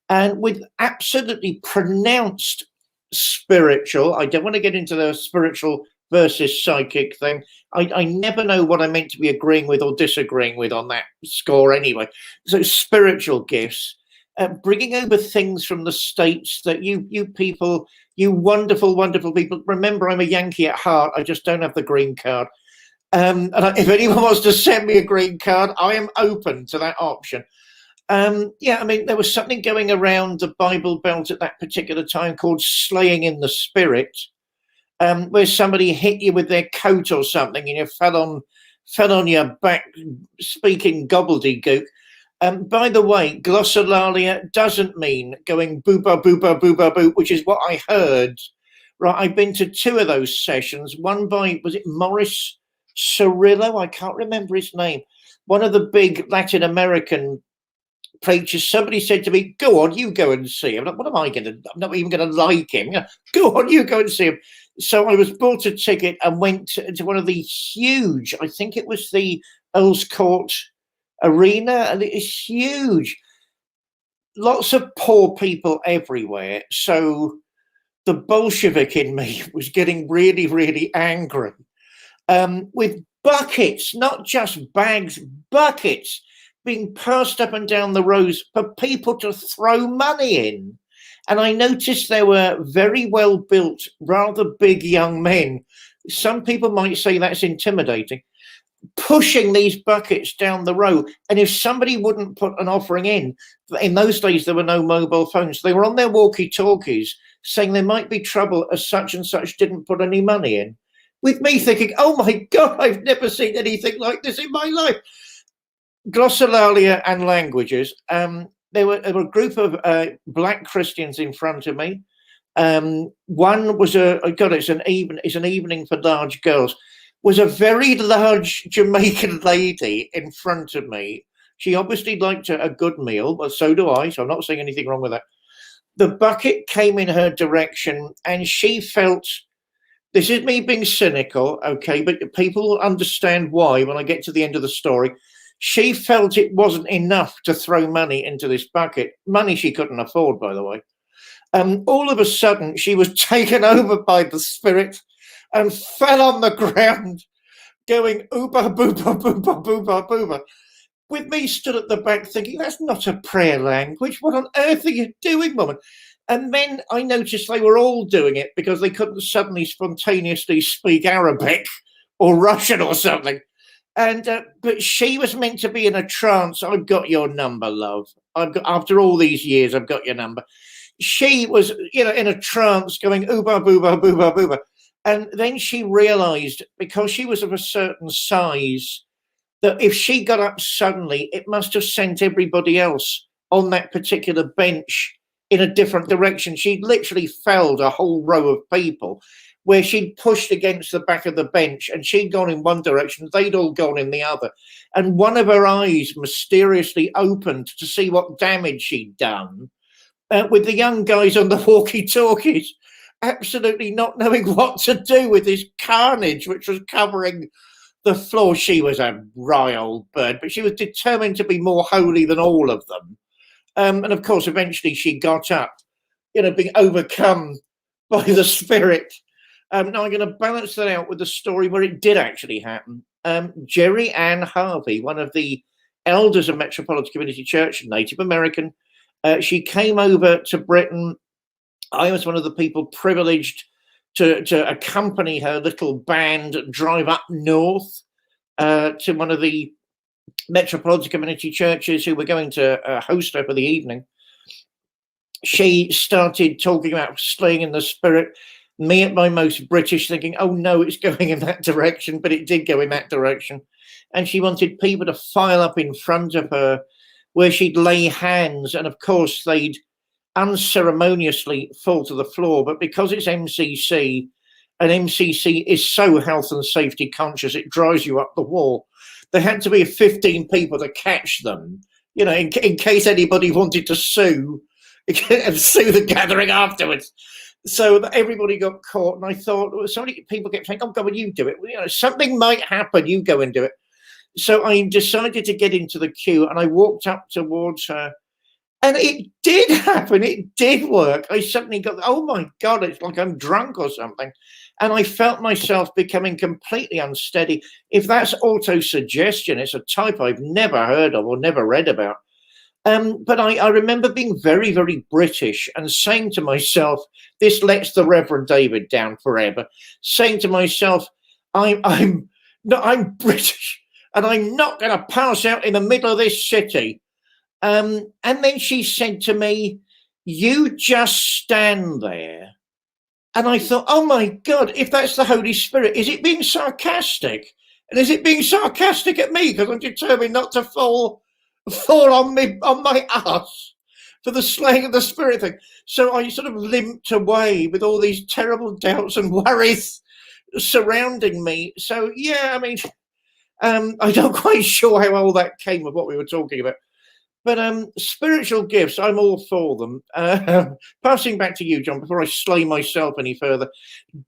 and with absolutely pronounced spiritual, I don't want to get into the spiritual versus psychic thing. I never know what I'm meant to be agreeing with or disagreeing with on that score anyway. So spiritual gifts, bringing over things from the States that you people, you wonderful, wonderful people. Remember, I'm a Yankee at heart. I just don't have the green card. If anyone wants to send me a green card, I am open to that option. I mean, there was something going around the Bible Belt at that particular time called slaying in the spirit. Where somebody hit you with their coat or something and you fell on your back speaking gobbledygook. By the way, glossolalia doesn't mean going booba booba booba boo, which is what I heard. Right, I've been to two of those sessions. One by, was it Morris Cirillo? I can't remember his name. One of the big Latin American preachers. Somebody said to me, "Go on, you go and see him." Like, what am I going to? I'm not even going to like him. Go on, you go and see him. So I was bought a ticket and went to one of the huge, I think it was the Earl's Court Arena, and it is huge. Lots of poor people everywhere. So the Bolshevik in me was getting really, really angry. With buckets, not just bags, buckets being passed up and down the rows for people to throw money in. And I noticed there were very well built, rather big young men. Some people might say that's intimidating, pushing these buckets down the row. And if somebody wouldn't put an offering in those days, there were no mobile phones. They were on their walkie-talkies saying there might be trouble as such and such didn't put any money in. With me thinking, oh my God, I've never seen anything like this in my life. Glossolalia and languages. There were a group of black Christians in front of me. One was it's an evening for large girls. Was a very large Jamaican lady in front of me. She obviously liked a good meal, but so do I. So I'm not saying anything wrong with that. The bucket came in her direction, and she felt. This is me being cynical, okay, but people will understand why when I get to the end of the story. She felt it wasn't enough to throw money into this bucket. Money she couldn't afford, by the way. All of a sudden, she was taken over by the spirit and fell on the ground, going ooba booba booba booba booba. With me stood at the back thinking, that's not a prayer language. What on earth are you doing, woman? And then I noticed they were all doing it because they couldn't suddenly spontaneously speak Arabic or Russian or something. And but she was meant to be in a trance. I've got your number, love. After all these years, I've got your number. She was, in a trance going ooba booba booba booba. And then she realized, because she was of a certain size, that if she got up suddenly, it must have sent everybody else on that particular bench in a different direction. She'd literally felled a whole row of people where she'd pushed against the back of the bench, and she'd gone in one direction, they'd all gone in the other. And one of her eyes mysteriously opened to see what damage she'd done, with the young guys on the walkie-talkies, absolutely not knowing what to do with this carnage which was covering the floor. She was a wry old bird, but she was determined to be more holy than all of them. And of course, eventually she got up, being overcome by the spirit. Now I'm going to balance that out with the story where it did actually happen. Jerry Ann Harvey, one of the elders of Metropolitan Community Church, Native American, she came over to Britain. I was one of the people privileged to accompany her little band drive up north to one of the Metropolitan Community Churches who were going to host her for the evening. She started talking about slaying in the spirit. Me at my most British, thinking, oh no, it's going in that direction, but it did go in that direction. And she wanted people to file up in front of her where she'd lay hands, and of course they'd unceremoniously fall to the floor. But because it's MCC, and MCC is so health and safety conscious, it drives you up the wall. There had to be 15 people to catch them, in case anybody wanted to sue and sue the gathering afterwards. So that everybody got caught, and I thought, well, so many people kept saying, "Oh, God, will you do it? Something might happen. You go and do it." So I decided to get into the queue, and I walked up towards her, and it did happen. It did work. I suddenly got, oh my God, it's like I'm drunk or something, and I felt myself becoming completely unsteady. If that's autosuggestion, it's a type I've never heard of or never read about. But I remember being very, very British and saying to myself, this lets the Reverend David down forever, saying to myself, I'm British and I'm not going to pass out in the middle of this city. And then she said to me, you just stand there. And I thought, oh my God, if that's the Holy Spirit, is it being sarcastic? And is it being sarcastic at me? Because I'm determined not to fall on my ass for the slaying of the spirit thing. So I sort of limped away with all these terrible doubts and worries surrounding me. So yeah, I mean, I'm not quite sure how all that came with what we were talking about. But spiritual gifts, I'm all for them. Passing back to you, John, before I slay myself any further.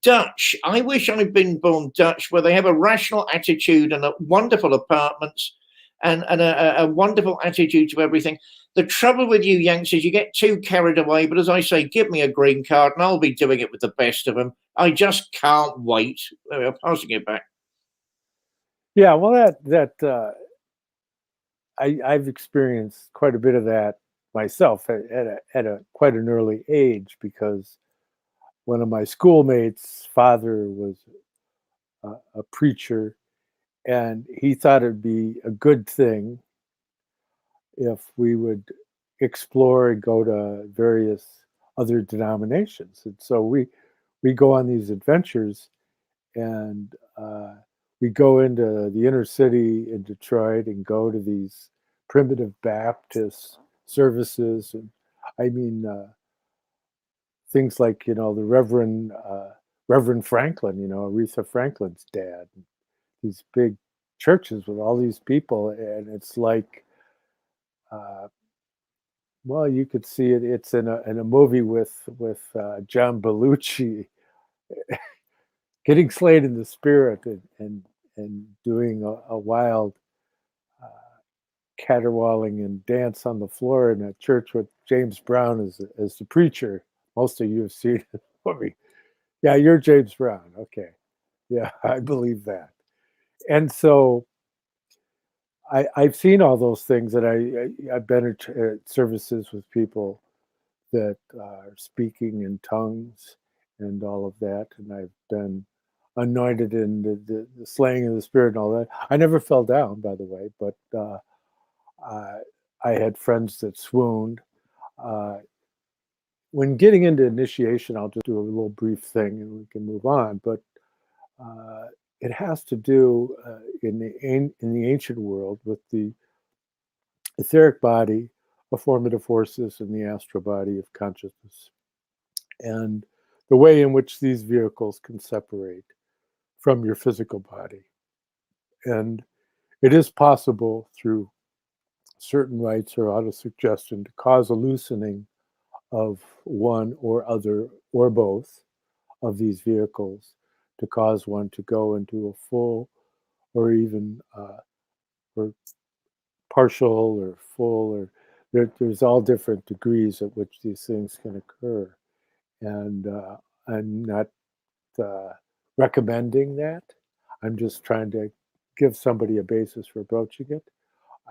Dutch, I wish I'd been born Dutch, where they have a rational attitude and wonderful apartments, and a wonderful attitude to everything. The trouble with you Yanks is you get too carried away, but as I say, give me a green card and I'll be doing it with the best of them. I just can't wait. I'm passing it back. Yeah, well, I've experienced quite a bit of that myself at quite an early age, because one of my schoolmates' father was a preacher, and he thought it'd be a good thing if we would explore and go to various other denominations. And so we go on these adventures, and we go into the inner city in Detroit and go to these primitive Baptist services. And I mean, things like, the Reverend Franklin, Aretha Franklin's dad, these big churches with all these people. And it's like, well, you could see it. It's in a movie with John Belushi, getting slayed in the spirit, and doing a wild caterwauling and dance on the floor in a church with James Brown as the preacher. Most of you have seen the movie. Yeah, you're James Brown. Okay. Yeah, I believe that. And so I've seen all those things, and I've been at services with people that are speaking in tongues and all of that, and I've been anointed in the slaying of the spirit and all that. I never fell down, by the way, but I had friends that swooned. When getting into initiation, I'll just do a little brief thing and we can move on, but it has to do in the ancient world with the etheric body of formative forces and the astral body of consciousness, and the way in which these vehicles can separate from your physical body. And it is possible through certain rites or autosuggestion to cause a loosening of one or other or both of these vehicles, to cause one to go into a full or even or partial or full, or there's all different degrees at which these things can occur. And I'm not recommending that. I'm just trying to give somebody a basis for approaching it.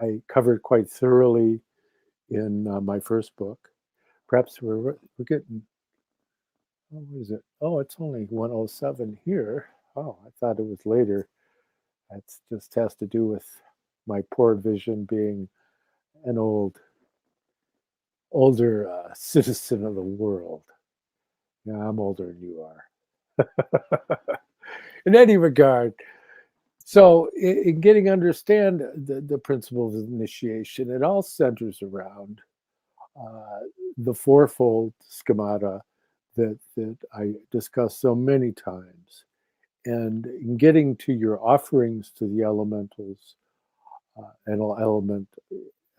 I covered quite thoroughly in my first book. Perhaps we're getting, what is it? Oh, it's only 107 here. Oh, I thought it was later. That just has to do with my poor vision, being an older citizen of the world. Yeah, I'm older than you are. In any regard, so in getting understand the principles of initiation, it all centers around the fourfold schemata that I discussed so many times. And in getting to your offerings to the elementals and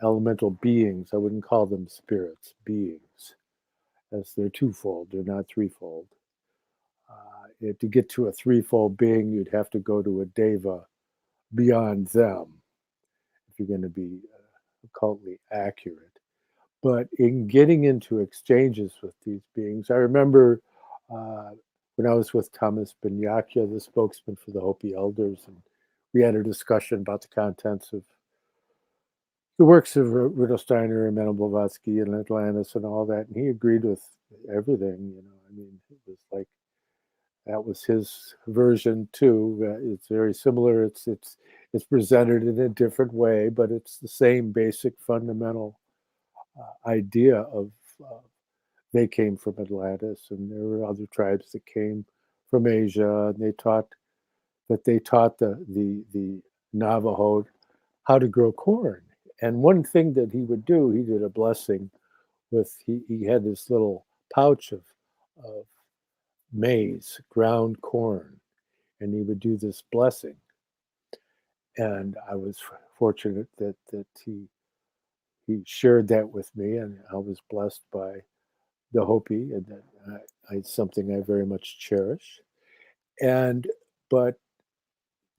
elemental beings, I wouldn't call them spirits, beings, as they're twofold, they're not threefold. To get to a threefold being, you'd have to go to a deva beyond them if you're going to be occultly accurate. But in getting into exchanges with these beings, I remember when I was with Thomas Benyakia, the spokesman for the Hopi elders, and we had a discussion about the contents of the works of Rudolf Steiner and Manon Blavatsky and Atlantis and all that, and he agreed with everything. I mean, it was like that was his version too. It's very similar. It's presented in a different way, but it's the same basic fundamental idea of they came from Atlantis, and there were other tribes that came from Asia, and they taught the Navajo how to grow corn. And one thing that he would do, he did a blessing with, he had this little pouch of maize, ground corn, and he would do this blessing. And I was fortunate that he shared that with me, and I was blessed by the Hopi, and that it's something I very much cherish. But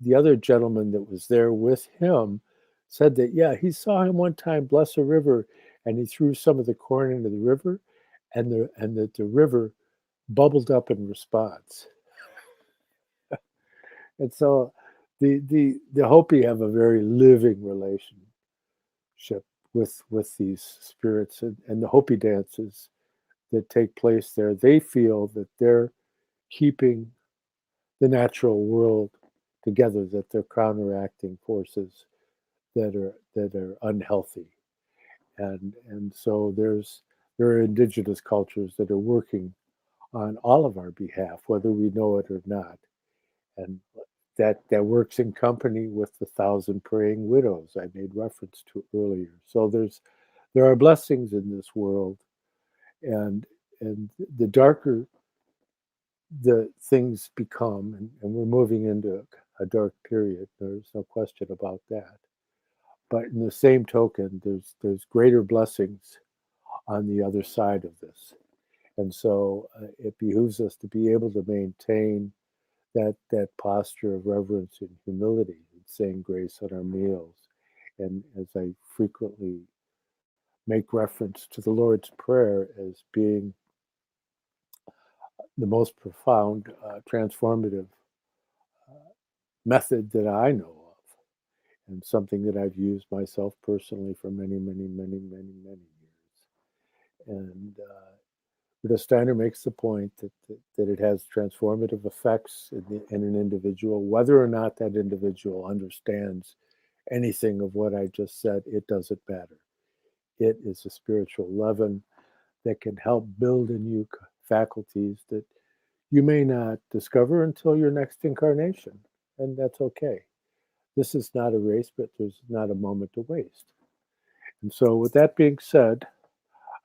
the other gentleman that was there with him said that, yeah, he saw him one time bless a river, and he threw some of the corn into the river, and that the river bubbled up in response. And so the Hopi have a very living relationship with these spirits, and the Hopi dances that take place there. They feel that they're keeping the natural world together, that they're counteracting forces that are unhealthy, and so there's there are indigenous cultures that are working on all of our behalf, whether we know it or not. And that works in company with the 1,000 praying widows I made reference to earlier. So there are blessings in this world, and the darker the things become, and we're moving into a dark period. There's no question about that. But in the same token, there's greater blessings on the other side of this, and so it behooves us to be able to maintain that posture of reverence and humility, and saying grace at our meals, and as I frequently make reference to the Lord's Prayer as being the most profound, transformative method that I know of, and something that I've used myself personally for many, many, many, many, many years. And Rudolf Steiner makes the point that it has transformative effects in an individual. Whether or not that individual understands anything of what I just said, it doesn't matter. It is a spiritual leaven that can help build in you faculties that you may not discover until your next incarnation, and that's okay. This is not a race, but there's not a moment to waste. And so, with that being said,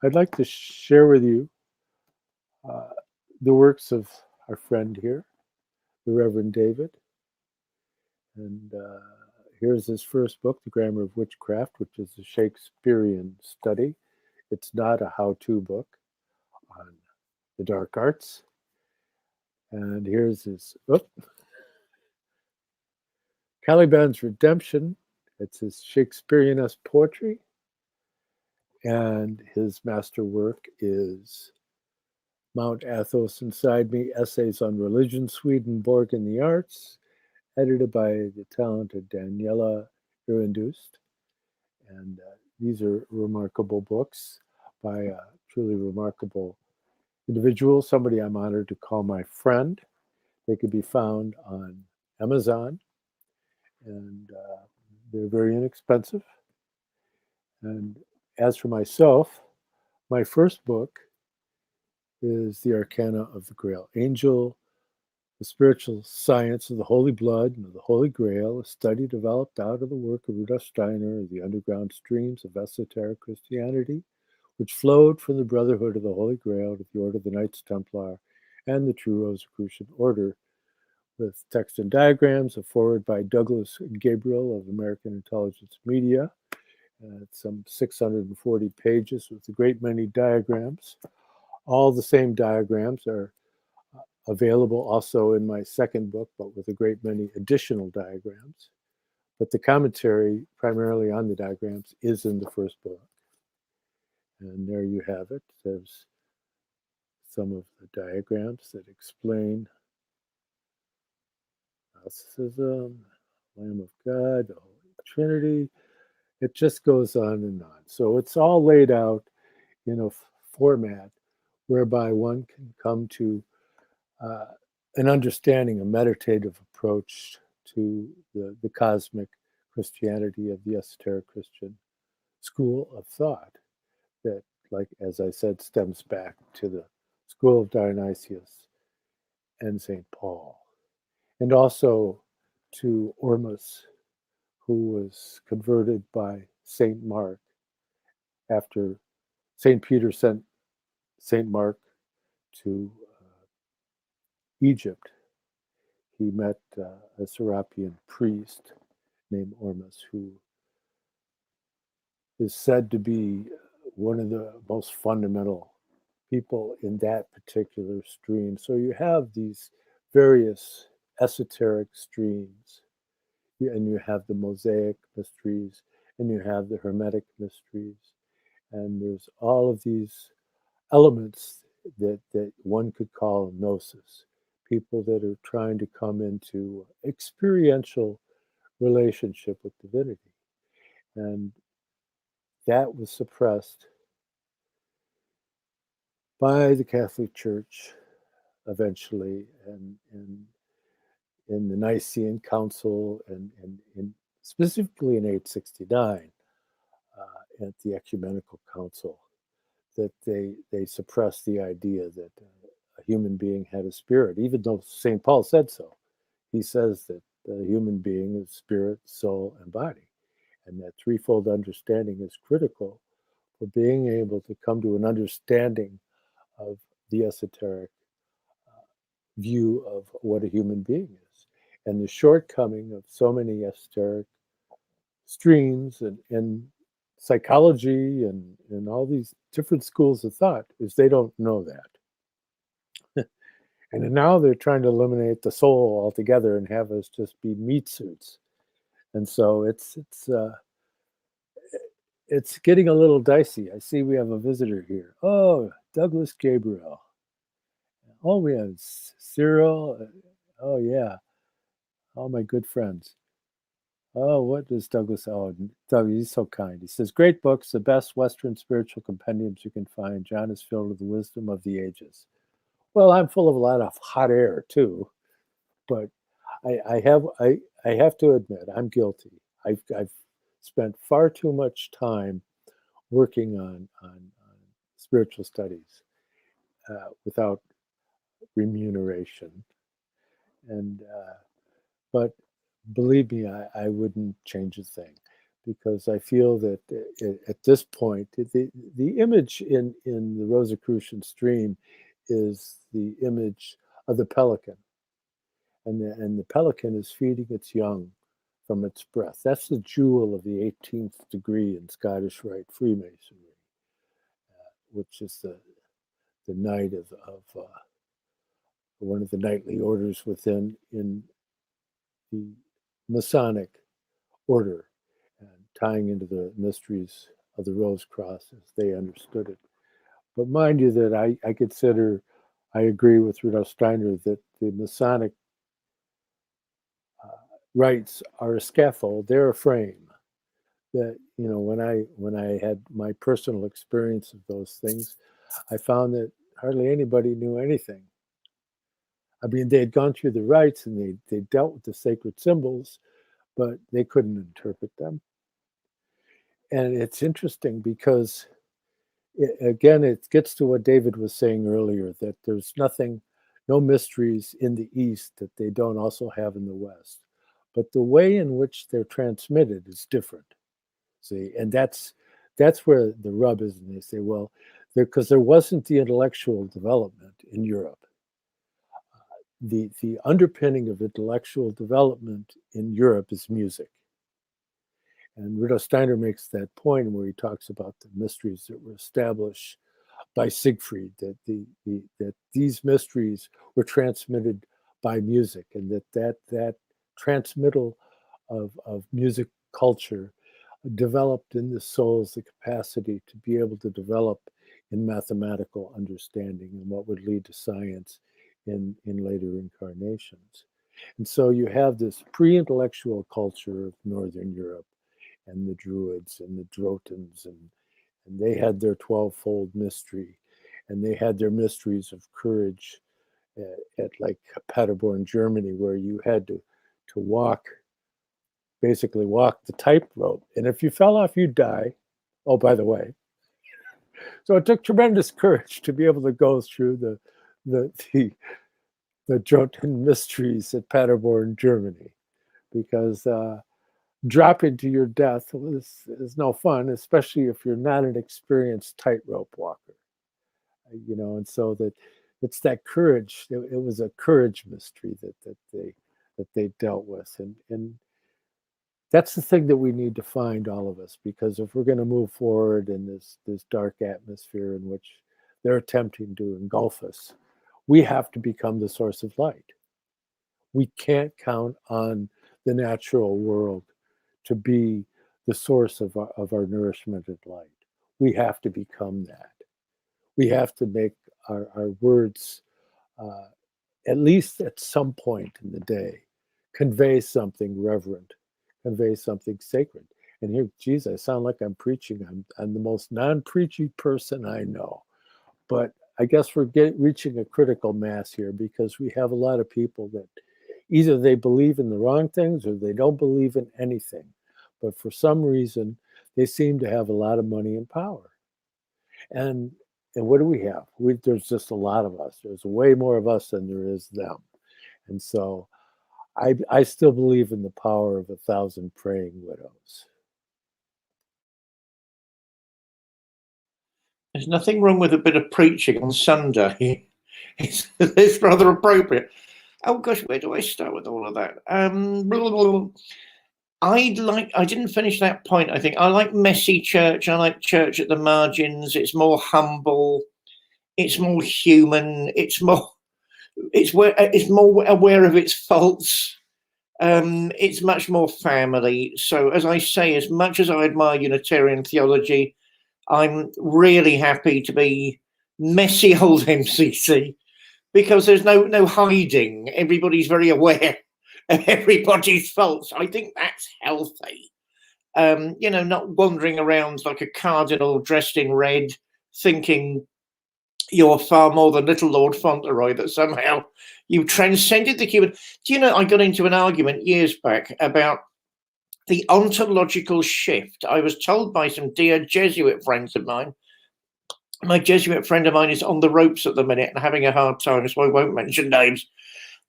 I'd like to share with you the works of our friend here, the Reverend David. And here's his first book, The Grammar of Witchcraft, which is a Shakespearean study. It's not a how-to book on the dark arts. And here's his Caliban's Redemption. It's his Shakespearean-esque poetry. And his masterwork is Mount Athos Inside Me, Essays on Religion, Swedenborg and the Arts, edited by the talented Daniela Irendust. And these are remarkable books by a truly remarkable individual, somebody I'm honored to call my friend. They could be found on Amazon, and they're very inexpensive. And as for myself, my first book is The Arcana of the Grail. Angel, the spiritual science of the Holy Blood and of the Holy Grail, a study developed out of the work of Rudolf Steiner, the underground streams of esoteric Christianity, which flowed from the Brotherhood of the Holy Grail to the Order of the Knights Templar and the True Rosicrucian Order, with text and diagrams, a foreword by Douglas Gabriel of American Intelligence Media. It's some 640 pages with a great many diagrams. All the same diagrams are available also in my second book, but with a great many additional diagrams. But the commentary, primarily on the diagrams, is in the first book. And there you have it. There's some of the diagrams that explain Gnosticism, Lamb of God, the Holy Trinity. It just goes on and on. So it's all laid out in a format whereby one can come to an understanding, a meditative approach to the cosmic Christianity of the esoteric Christian school of thought that, like, as I said, stems back to the school of Dionysius and St. Paul, and also to Ormus, who was converted by St. Mark after St. Peter sent St. Mark to Egypt. He met a Serapian priest named Ormus, who is said to be one of the most fundamental people in that particular stream. So you have these various esoteric streams, and you have the Mosaic mysteries, and you have the Hermetic mysteries, and there's all of these elements that one could call gnosis, people that are trying to come into experiential relationship with divinity. And that was suppressed by the Catholic Church eventually, and in the Nicene Council, and specifically in 869 at the Ecumenical Council. that they suppressed the idea that a human being had a spirit, even though St. Paul said so. He says that the human being is spirit, soul, and body. And that threefold understanding is critical for being able to come to an understanding of the esoteric view of what a human being is. And the shortcoming of so many esoteric streams and psychology and all these different schools of thought is they don't know that. And now they're trying to eliminate the soul altogether and have us just be meat suits. And so it's getting a little dicey. I see we have a visitor here. Oh, Douglas Gabriel. Oh, we have Cyril. Oh, yeah. All my good friends. Oh, what does Douglas? Oh, Doug, he's so kind. He says, great books, the best Western spiritual compendiums you can find. John is filled with the wisdom of the ages. Well, I'm full of a lot of hot air, too. But I have to admit, I'm guilty. I've spent far too much time working on spiritual studies without remuneration. And but believe me, I wouldn't change a thing, because I feel that at this point, the image in the Rosicrucian stream is the image of the pelican, and the pelican is feeding its young from its breath. That's the jewel of the 18th degree in Scottish Rite Freemasonry, which is the knight of one of the knightly orders within in the Masonic order, and tying into the mysteries of the Rose Cross as they understood it. But mind you that I agree with Rudolf Steiner that the Masonic rites are a scaffold, they're a frame. That, you know, when I had my personal experience of those things, I found that hardly anybody knew anything. I mean, they had gone through the rites and they dealt with the sacred symbols, but they couldn't interpret them. And it's interesting because, it gets to what David was saying earlier, that there's no mysteries in the East that they don't also have in the West. But the way in which they're transmitted is different. See, and that's where the rub is. And they say, well, because there wasn't the intellectual development in Europe. The underpinning of intellectual development in Europe is music. And Rudolf Steiner makes that point where he talks about the mysteries that were established by Siegfried, that these mysteries were transmitted by music, and that transmittal of music culture developed in the souls the capacity to be able to develop in mathematical understanding, and what would lead to science in later incarnations. And so you have this pre-intellectual culture of Northern Europe, and the Druids and the Drotens, and they had their 12-fold mystery, and they had their mysteries of courage at like Paderborn, Germany, where you had to basically walk the tightrope, and if you fell off, you'd die. Oh, by the way, so it took tremendous courage to be able to go through the Droten mysteries at Paderborn, Germany, because dropping to your death is no fun, especially if you're not an experienced tightrope walker. You know, and so that it's that courage. It was a courage mystery that they dealt with, and that's the thing that we need to find, all of us, because if we're going to move forward in this dark atmosphere in which they're attempting to engulf us, we have to become the source of light. We can't count on the natural world to be the source of our nourishment and light. We have to become that. We have to make our words, at least at some point in the day, convey something reverent, convey something sacred. And here, geez, I sound like I'm preaching. I'm the most non-preachy person I know. But I guess we're reaching a critical mass here, because we have a lot of people that either they believe in the wrong things or they don't believe in anything. But for some reason, they seem to have a lot of money and power. And And what do we have? There's just a lot of us. There's way more of us than there is them. And so I still believe in the power of 1,000 praying widows. There's nothing wrong with a bit of preaching on Sunday. It's rather appropriate. Oh gosh, where do I start with all of that? I didn't finish that point. I think I like messy church. I like church at the margins. It's more humble. It's more human. It's more aware of its faults. It's much more family. So as I say, as much as I admire Unitarian theology, I'm really happy to be messy old MCC, because there's no hiding. Everybody's very aware of everybody's faults. I think that's healthy. Not wandering around like a cardinal dressed in red, thinking you're far more than little Lord Fauntleroy, that somehow you transcended the human. Do you know, I got into an argument years back about the ontological shift. I was told by some dear Jesuit friends of mine. My Jesuit friend of mine is on the ropes at the minute and having a hard time, so I won't mention names,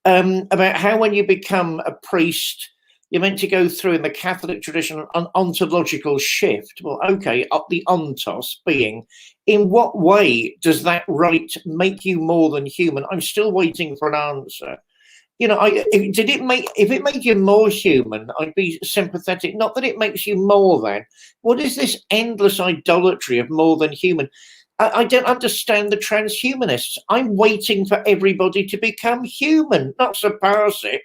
about how when you become a priest, you're meant to go through in the Catholic tradition an ontological shift. Well, okay, the ontos being, in what way does that right make you more than human? I'm still waiting for an answer. If it made you more human, I'd be sympathetic. Not that it makes you more than. What is this endless idolatry of more than human? I don't understand the transhumanists. I'm waiting for everybody to become human, not surpass it.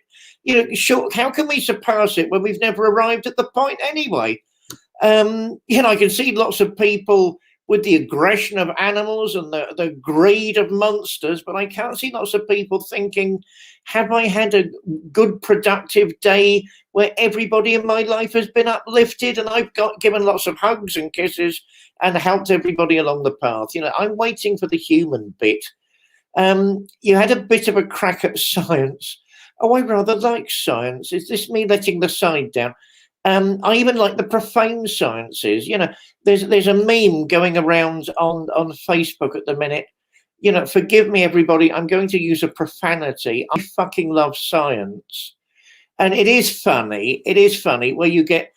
Sure, how can we surpass it when we've never arrived at the point anyway? I can see lots of people with the aggression of animals and the greed of monsters, but I can't see lots of people thinking, have I had a good, productive day where everybody in my life has been uplifted and I've given lots of hugs and kisses and helped everybody along the path? I'm waiting for the human bit. You had a bit of a crack at science. Oh, I rather like science. Is this me letting the side down? I even like the profane sciences. There's a meme going around on Facebook at the minute. Forgive me, everybody, I'm going to use a profanity. I fucking love science. And it is funny where you get,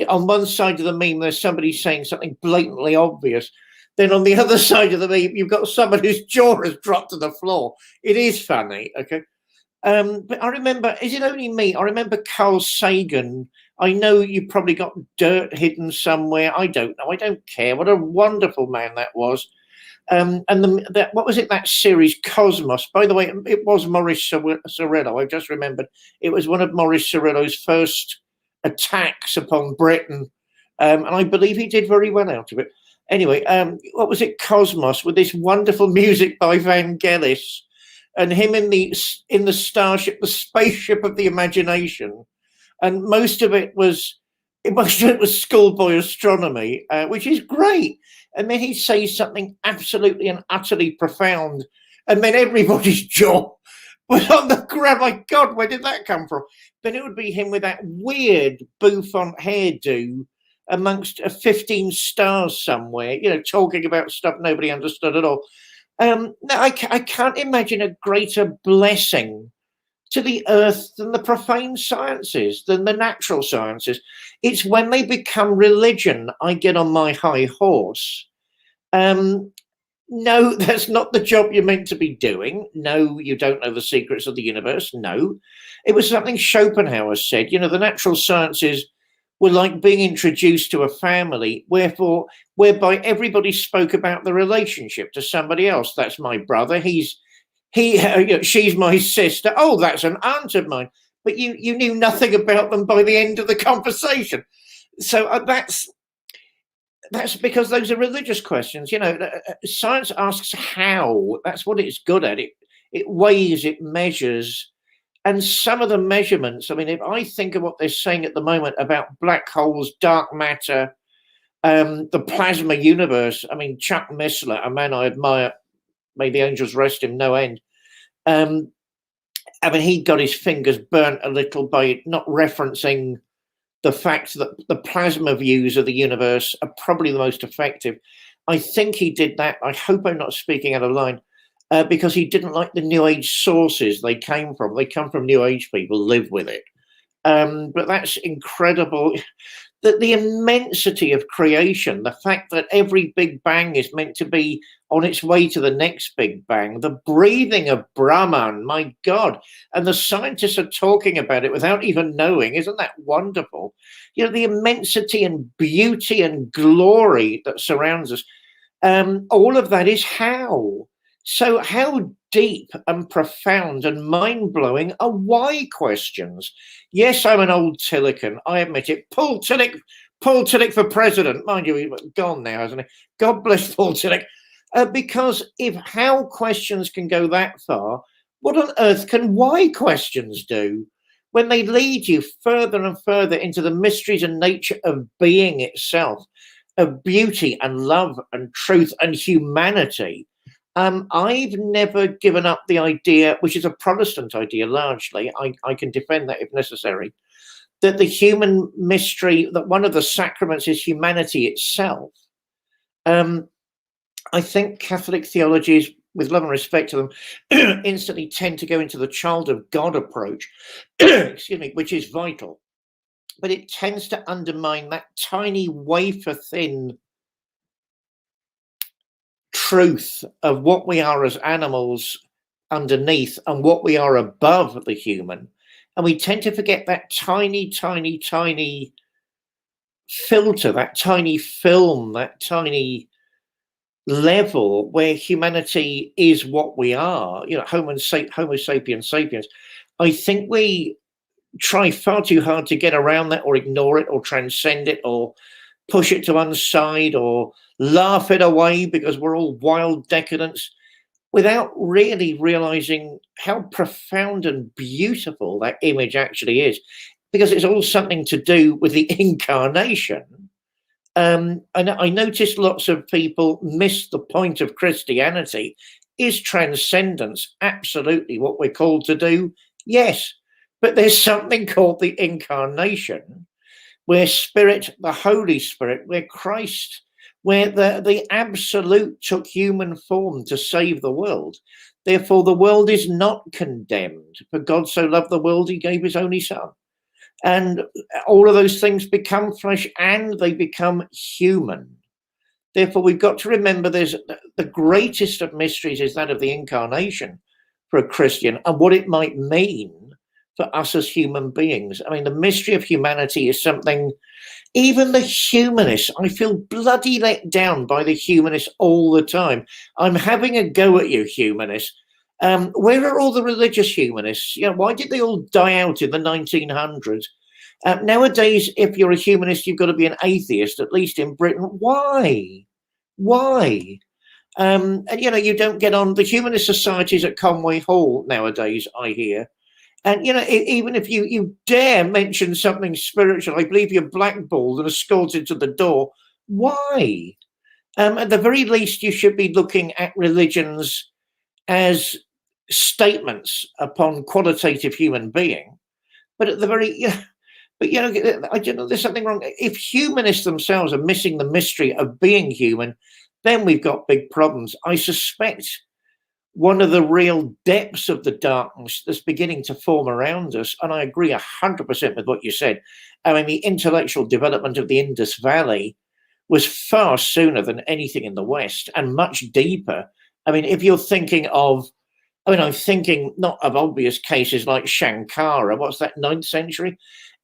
on one side of the meme, there's somebody saying something blatantly obvious. Then on the other side of the meme, you've got someone whose jaw has dropped to the floor. It is funny, okay? But I remember, is it only me? I remember Carl Sagan. I know you probably got dirt hidden somewhere. I don't know. I don't care. What a wonderful man that was. And what was it, that series, Cosmos? By the way, it was Maurice Sorello. I've just remembered. It was one of Maurice Sorello's first attacks upon Britain. And I believe he did very well out of it. Anyway, what was it, Cosmos, with this wonderful music by Vangelis, and him in the starship, the spaceship of the imagination. And most of it was schoolboy astronomy, which is great. And then he'd say something absolutely and utterly profound, and then everybody's jaw was on the ground. My God, where did that come from? Then it would be him with that weird bouffant hairdo amongst 15 stars somewhere, talking about stuff nobody understood at all. I can't imagine a greater blessing to the earth than the profane sciences, than the natural sciences. It's when they become religion I get on my high horse. No, that's not the job you're meant to be doing. No, you don't know the secrets of the universe. No. It was something Schopenhauer said. The natural sciences were like being introduced to a family, whereby everybody spoke about the relationship to somebody else. That's my brother. She's my sister. Oh, that's an aunt of mine. But you knew nothing about them by the end of the conversation. So that's because those are religious questions. Science asks how. That's what it's good at. It weighs, it measures. And some of the measurements, I mean, if I think of what they're saying at the moment about black holes, dark matter, the plasma universe, I mean, Chuck Missler, a man I admire, may the angels rest him, no end. I mean, he got his fingers burnt a little by not referencing the fact that the plasma views of the universe are probably the most effective. I think he did that. I hope I'm not speaking out of line. Because he didn't like the New Age sources they came from. They come from New Age people, live with it. But that's incredible. That the immensity of creation, the fact that every Big Bang is meant to be on its way to the next Big Bang, the breathing of Brahman, my God. And the scientists are talking about it without even knowing. Isn't that wonderful? You know, the immensity and beauty and glory that surrounds us. All of that is how. So how deep and profound and mind-blowing are why questions? Yes, I'm an old Tillichan, I admit it. Paul Tillich for president. Mind you, he's gone now, hasn't he? God bless Paul Tillich. Because if how questions can go that far, what on earth can why questions do? When they lead you further and further into the mysteries and nature of being itself, of beauty and love and truth and humanity. I've never given up the idea, which is a Protestant idea largely, I can defend that if necessary, that the human mystery, that one of the sacraments is humanity itself. I think Catholic theologies, with love and respect to them, instantly tend to go into the child of God approach, excuse me, which is vital. But it tends to undermine that tiny wafer thin truth of what we are as animals underneath and what we are above the human. And we tend to forget that tiny, tiny, tiny filter, that tiny film, that tiny level where humanity is what we are, you know, Homo sapiens sapiens. I think we try far too hard to get around that or ignore it or transcend it or push it to one side or laugh it away because we're all wild decadents without really realizing how profound and beautiful that image actually is, because it's all something to do with the incarnation. And I noticed lots of people miss the point of Christianity. Is transcendence absolutely what we're called to do? Yes, but there's something called the incarnation, where Spirit, the Holy Spirit, where Christ, where the absolute took human form to save the world. Therefore, the world is not condemned. For God so loved the world, he gave his only son. And all of those things become flesh and they become human. Therefore, we've got to remember there's the greatest of mysteries is that of the incarnation for a Christian and what it might mean for us as human beings. I mean, the mystery of humanity is something, even the humanists, I feel bloody let down by the humanists all the time. I'm having a go at you, humanists. Where are all the religious humanists? You know, why did they all die out in the 1900s? Nowadays, if you're a humanist, you've got to be an atheist, at least in Britain. Why? Why? And, you know, you don't get on the humanist societies at Conway Hall nowadays, I hear. And, you know, even if you dare mention something spiritual, I believe you're blackballed and escorted to the door. Why? At the very least, you should be looking at religions as statements upon qualitative human being. But at the very, you know, but, you know, I don't know, there's something wrong. If humanists themselves are missing the mystery of being human, then we've got big problems. I suspect one of the real depths of the darkness that's beginning to form around us, and I agree 100% with what you said. I mean, the intellectual development of the Indus Valley was far sooner than anything in the West and much deeper. I mean, if you're thinking of, I mean, I'm thinking not of obvious cases like Shankara, what's that, 9th century?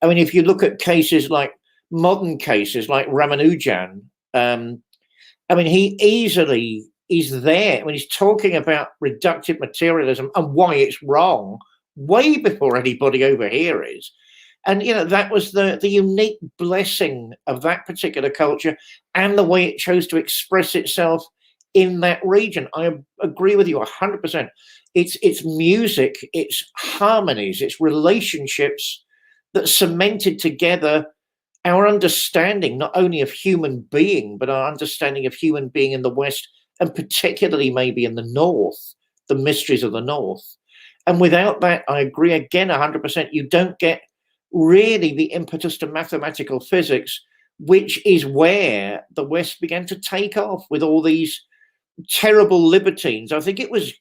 I mean, if you look at cases like modern cases like Ramanujan, I mean, he easily is there when he's talking about reductive materialism and why it's wrong, way before anybody over here is. And, you know, that was the unique blessing of that particular culture and the way it chose to express itself in that region. I agree with you 100%. It's music, it's harmonies, it's relationships that cemented together our understanding, not only of human being, but our understanding of human being in the West, and particularly maybe in the North, the mysteries of the North. And without that, I agree again 100%, you don't get really the impetus to mathematical physics, which is where the West began to take off with all these terrible libertines. I think it was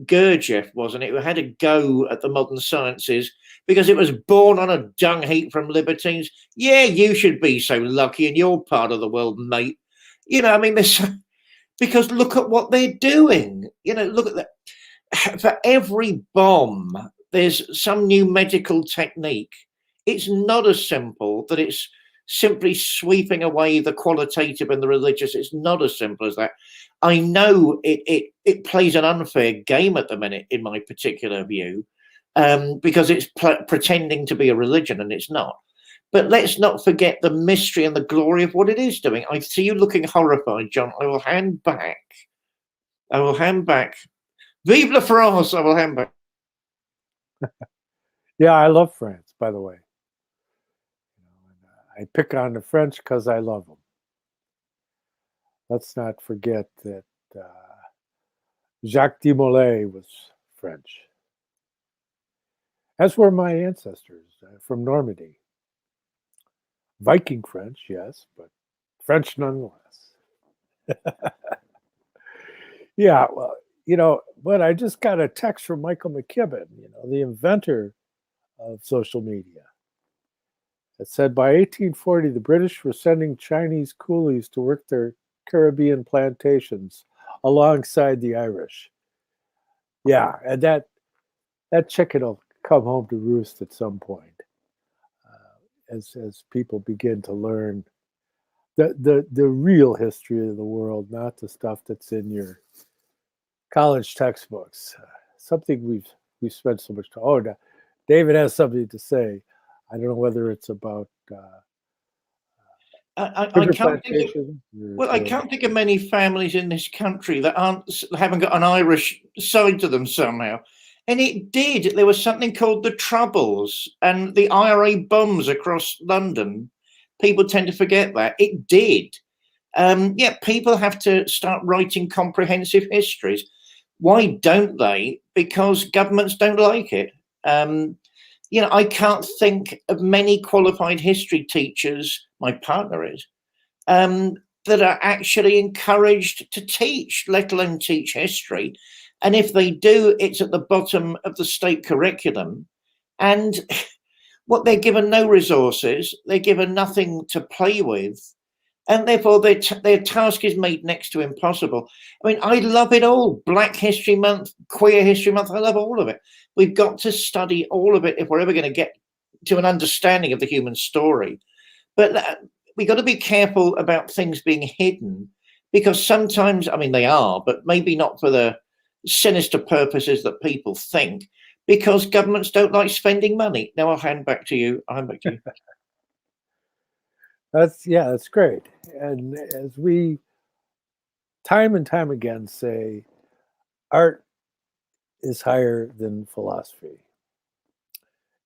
Gurdjieff, wasn't it, who had a go at the modern sciences because it was born on a dung heap from libertines. Yeah, you should be so lucky in your part of the world, mate. You know, I mean, because look at what they're doing. You know, look at that. For every bomb, there's some new medical technique. It's not as simple that it's simply sweeping away the qualitative and the religious. It's not as simple as that. I know it plays an unfair game at the minute, in my particular view, because it's pretending to be a religion and it's not. But let's not forget the mystery and the glory of what it is doing. I see you looking horrified, John. I will hand back. I will hand back. Vive la France! I will hand back. Yeah, I love France, by the way. I pick on the French because I love them. Let's not forget that Jacques de Molay was French, as were my ancestors from Normandy. Viking French, yes, but French nonetheless. Yeah, well, you know, but I just got a text from Michael McKibben, you know, the inventor of social media. It said by 1840, the British were sending Chinese coolies to work their Caribbean plantations alongside the Irish. Yeah, and that chicken will come home to roost at some point, as people begin to learn the real history of the world, not the stuff that's in your college textbooks. Something we've spent so much time. Oh, David has something to say. I don't know whether it's about I can't think of, well, I can't think of many families in this country that haven't got an Irish side to them somehow. And it did. There was something called the Troubles and the IRA bombs across London. People tend to forget that. It did. Yeah, people have to start writing comprehensive histories. Why don't they? Because governments don't like it. You know, I can't think of many qualified history teachers, my partner is, that are actually encouraged to teach, let alone teach history. And if they do, it's at the bottom of the state curriculum. And what they're given no resources, they're given nothing to play with. And therefore, their task is made next to impossible. I mean, I love it all. Black History Month, Queer History Month, I love all of it. We've got to study all of it if we're ever going to get to an understanding of the human story. But we've got to be careful about things being hidden, because sometimes, I mean, they are, but maybe not for the sinister purposes that people think, because governments don't like spending money. Now I'll hand back to you. I'll hand back to you. That's great. And as we time and time again say, art is higher than philosophy.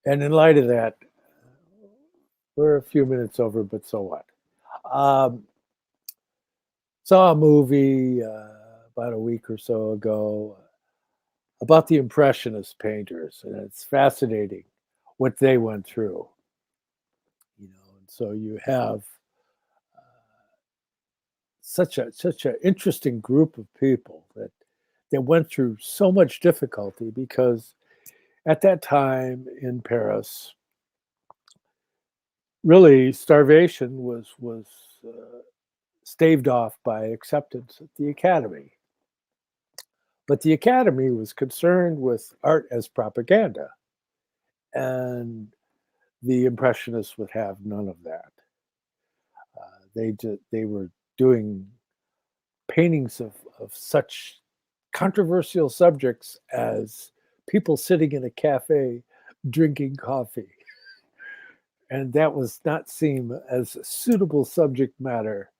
And in light of that, we're a few minutes over, but so what? Saw a movie about a week or so ago about the Impressionist painters, and it's fascinating what they went through. You know, and so you have such an interesting group of people that went through so much difficulty, because at that time in Paris, really starvation was staved off by acceptance at the Academy. But the Academy was concerned with art as propaganda, and the Impressionists would have none of that. They were doing paintings of such controversial subjects as people sitting in a cafe drinking coffee. And that was not seen as suitable subject matter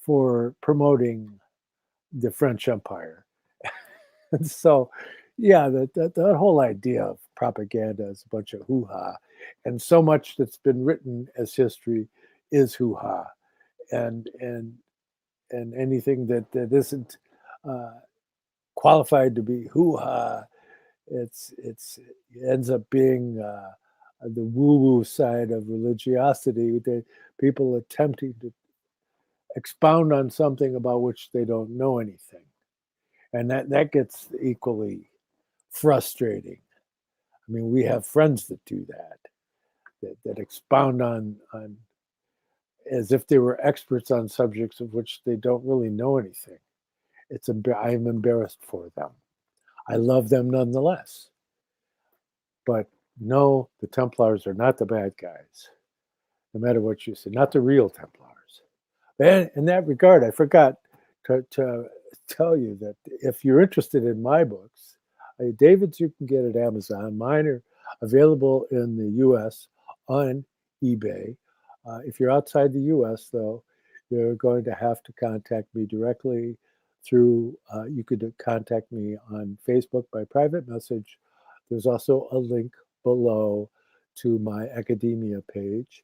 for promoting the French Empire. And so, yeah, that whole idea of propaganda is a bunch of hoo-ha. And so much that's been written as history is hoo-ha. And anything that isn't qualified to be hoo-ha, it ends up being the woo-woo side of religiosity, people attempting to expound on something about which they don't know anything. And that gets equally frustrating. I mean, we have friends that do that expound on as if they were experts on subjects of which they don't really know anything. I'm embarrassed for them. I love them nonetheless. But no, the Templars are not the bad guys, no matter what you say, not the real Templars. And in that regard, I forgot to tell you that if you're interested in my books, David's you can get at Amazon. Mine are available in the U.S. on eBay. If you're outside the U.S., though, you're going to have to contact me directly through, you could contact me on Facebook by private message. There's also a link below to my academia page.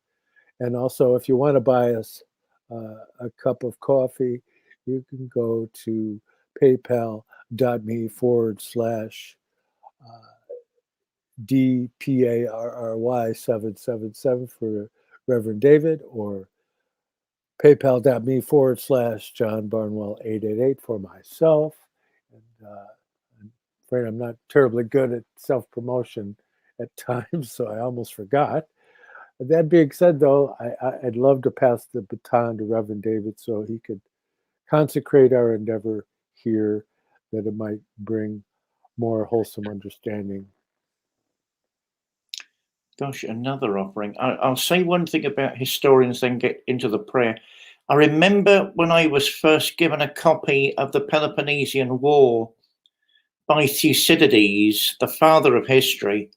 And also, if you want to buy us a cup of coffee, you can go to paypal.me/DPARRY777 for Reverend David, or paypal.me/John Barnwell 888 for myself. And I'm afraid I'm not terribly good at self-promotion at times, so I almost forgot. That being said, though, I'd love to pass the baton to Reverend David so he could consecrate our endeavor here, that it might bring more wholesome understanding. Gosh, another offering. I'll say one thing about historians, then get into the prayer. I remember when I was first given a copy of the Peloponnesian War by Thucydides, the father of history,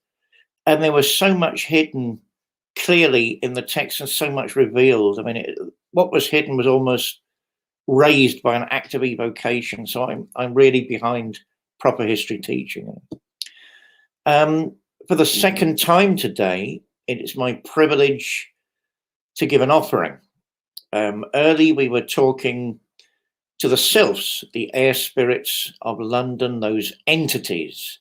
and there was so much hidden clearly in the text and so much revealed. I mean, what was hidden was almost raised by an act of evocation. So I'm really behind proper history teaching. For the second time today, it is my privilege to give an offering. Early, we were talking to the sylphs, the air spirits of London, those entities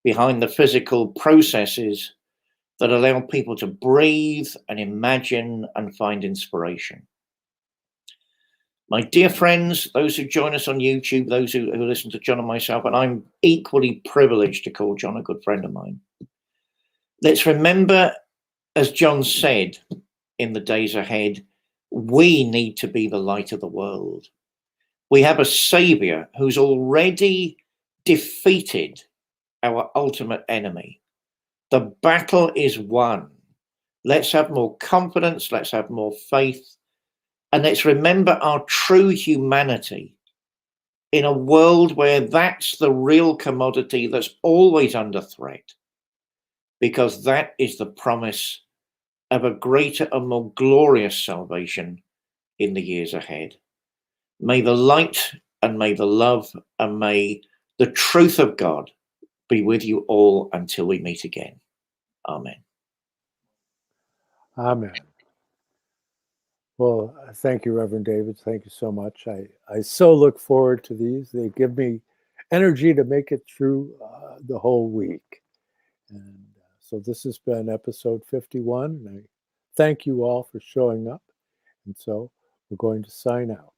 behind the physical processes that allow people to breathe and imagine and find inspiration. My dear friends, those who join us on YouTube, those who listen to John and myself, and I'm equally privileged to call John a good friend of mine. Let's remember, as John said, in the days ahead, we need to be the light of the world. We have a savior who's already defeated our ultimate enemy. The battle is won. Let's have more confidence. Let's have more faith. And let's remember our true humanity in a world where that's the real commodity that's always under threat, because that is the promise of a greater and more glorious salvation in the years ahead. May the light and may the love and may the truth of God be with you all until we meet again. Amen. Amen. Well, thank you, Reverend David. Thank you so much. I so look forward to these. They give me energy to make it through the whole week. And so this has been episode 51. And I thank you all for showing up. And so we're going to sign out.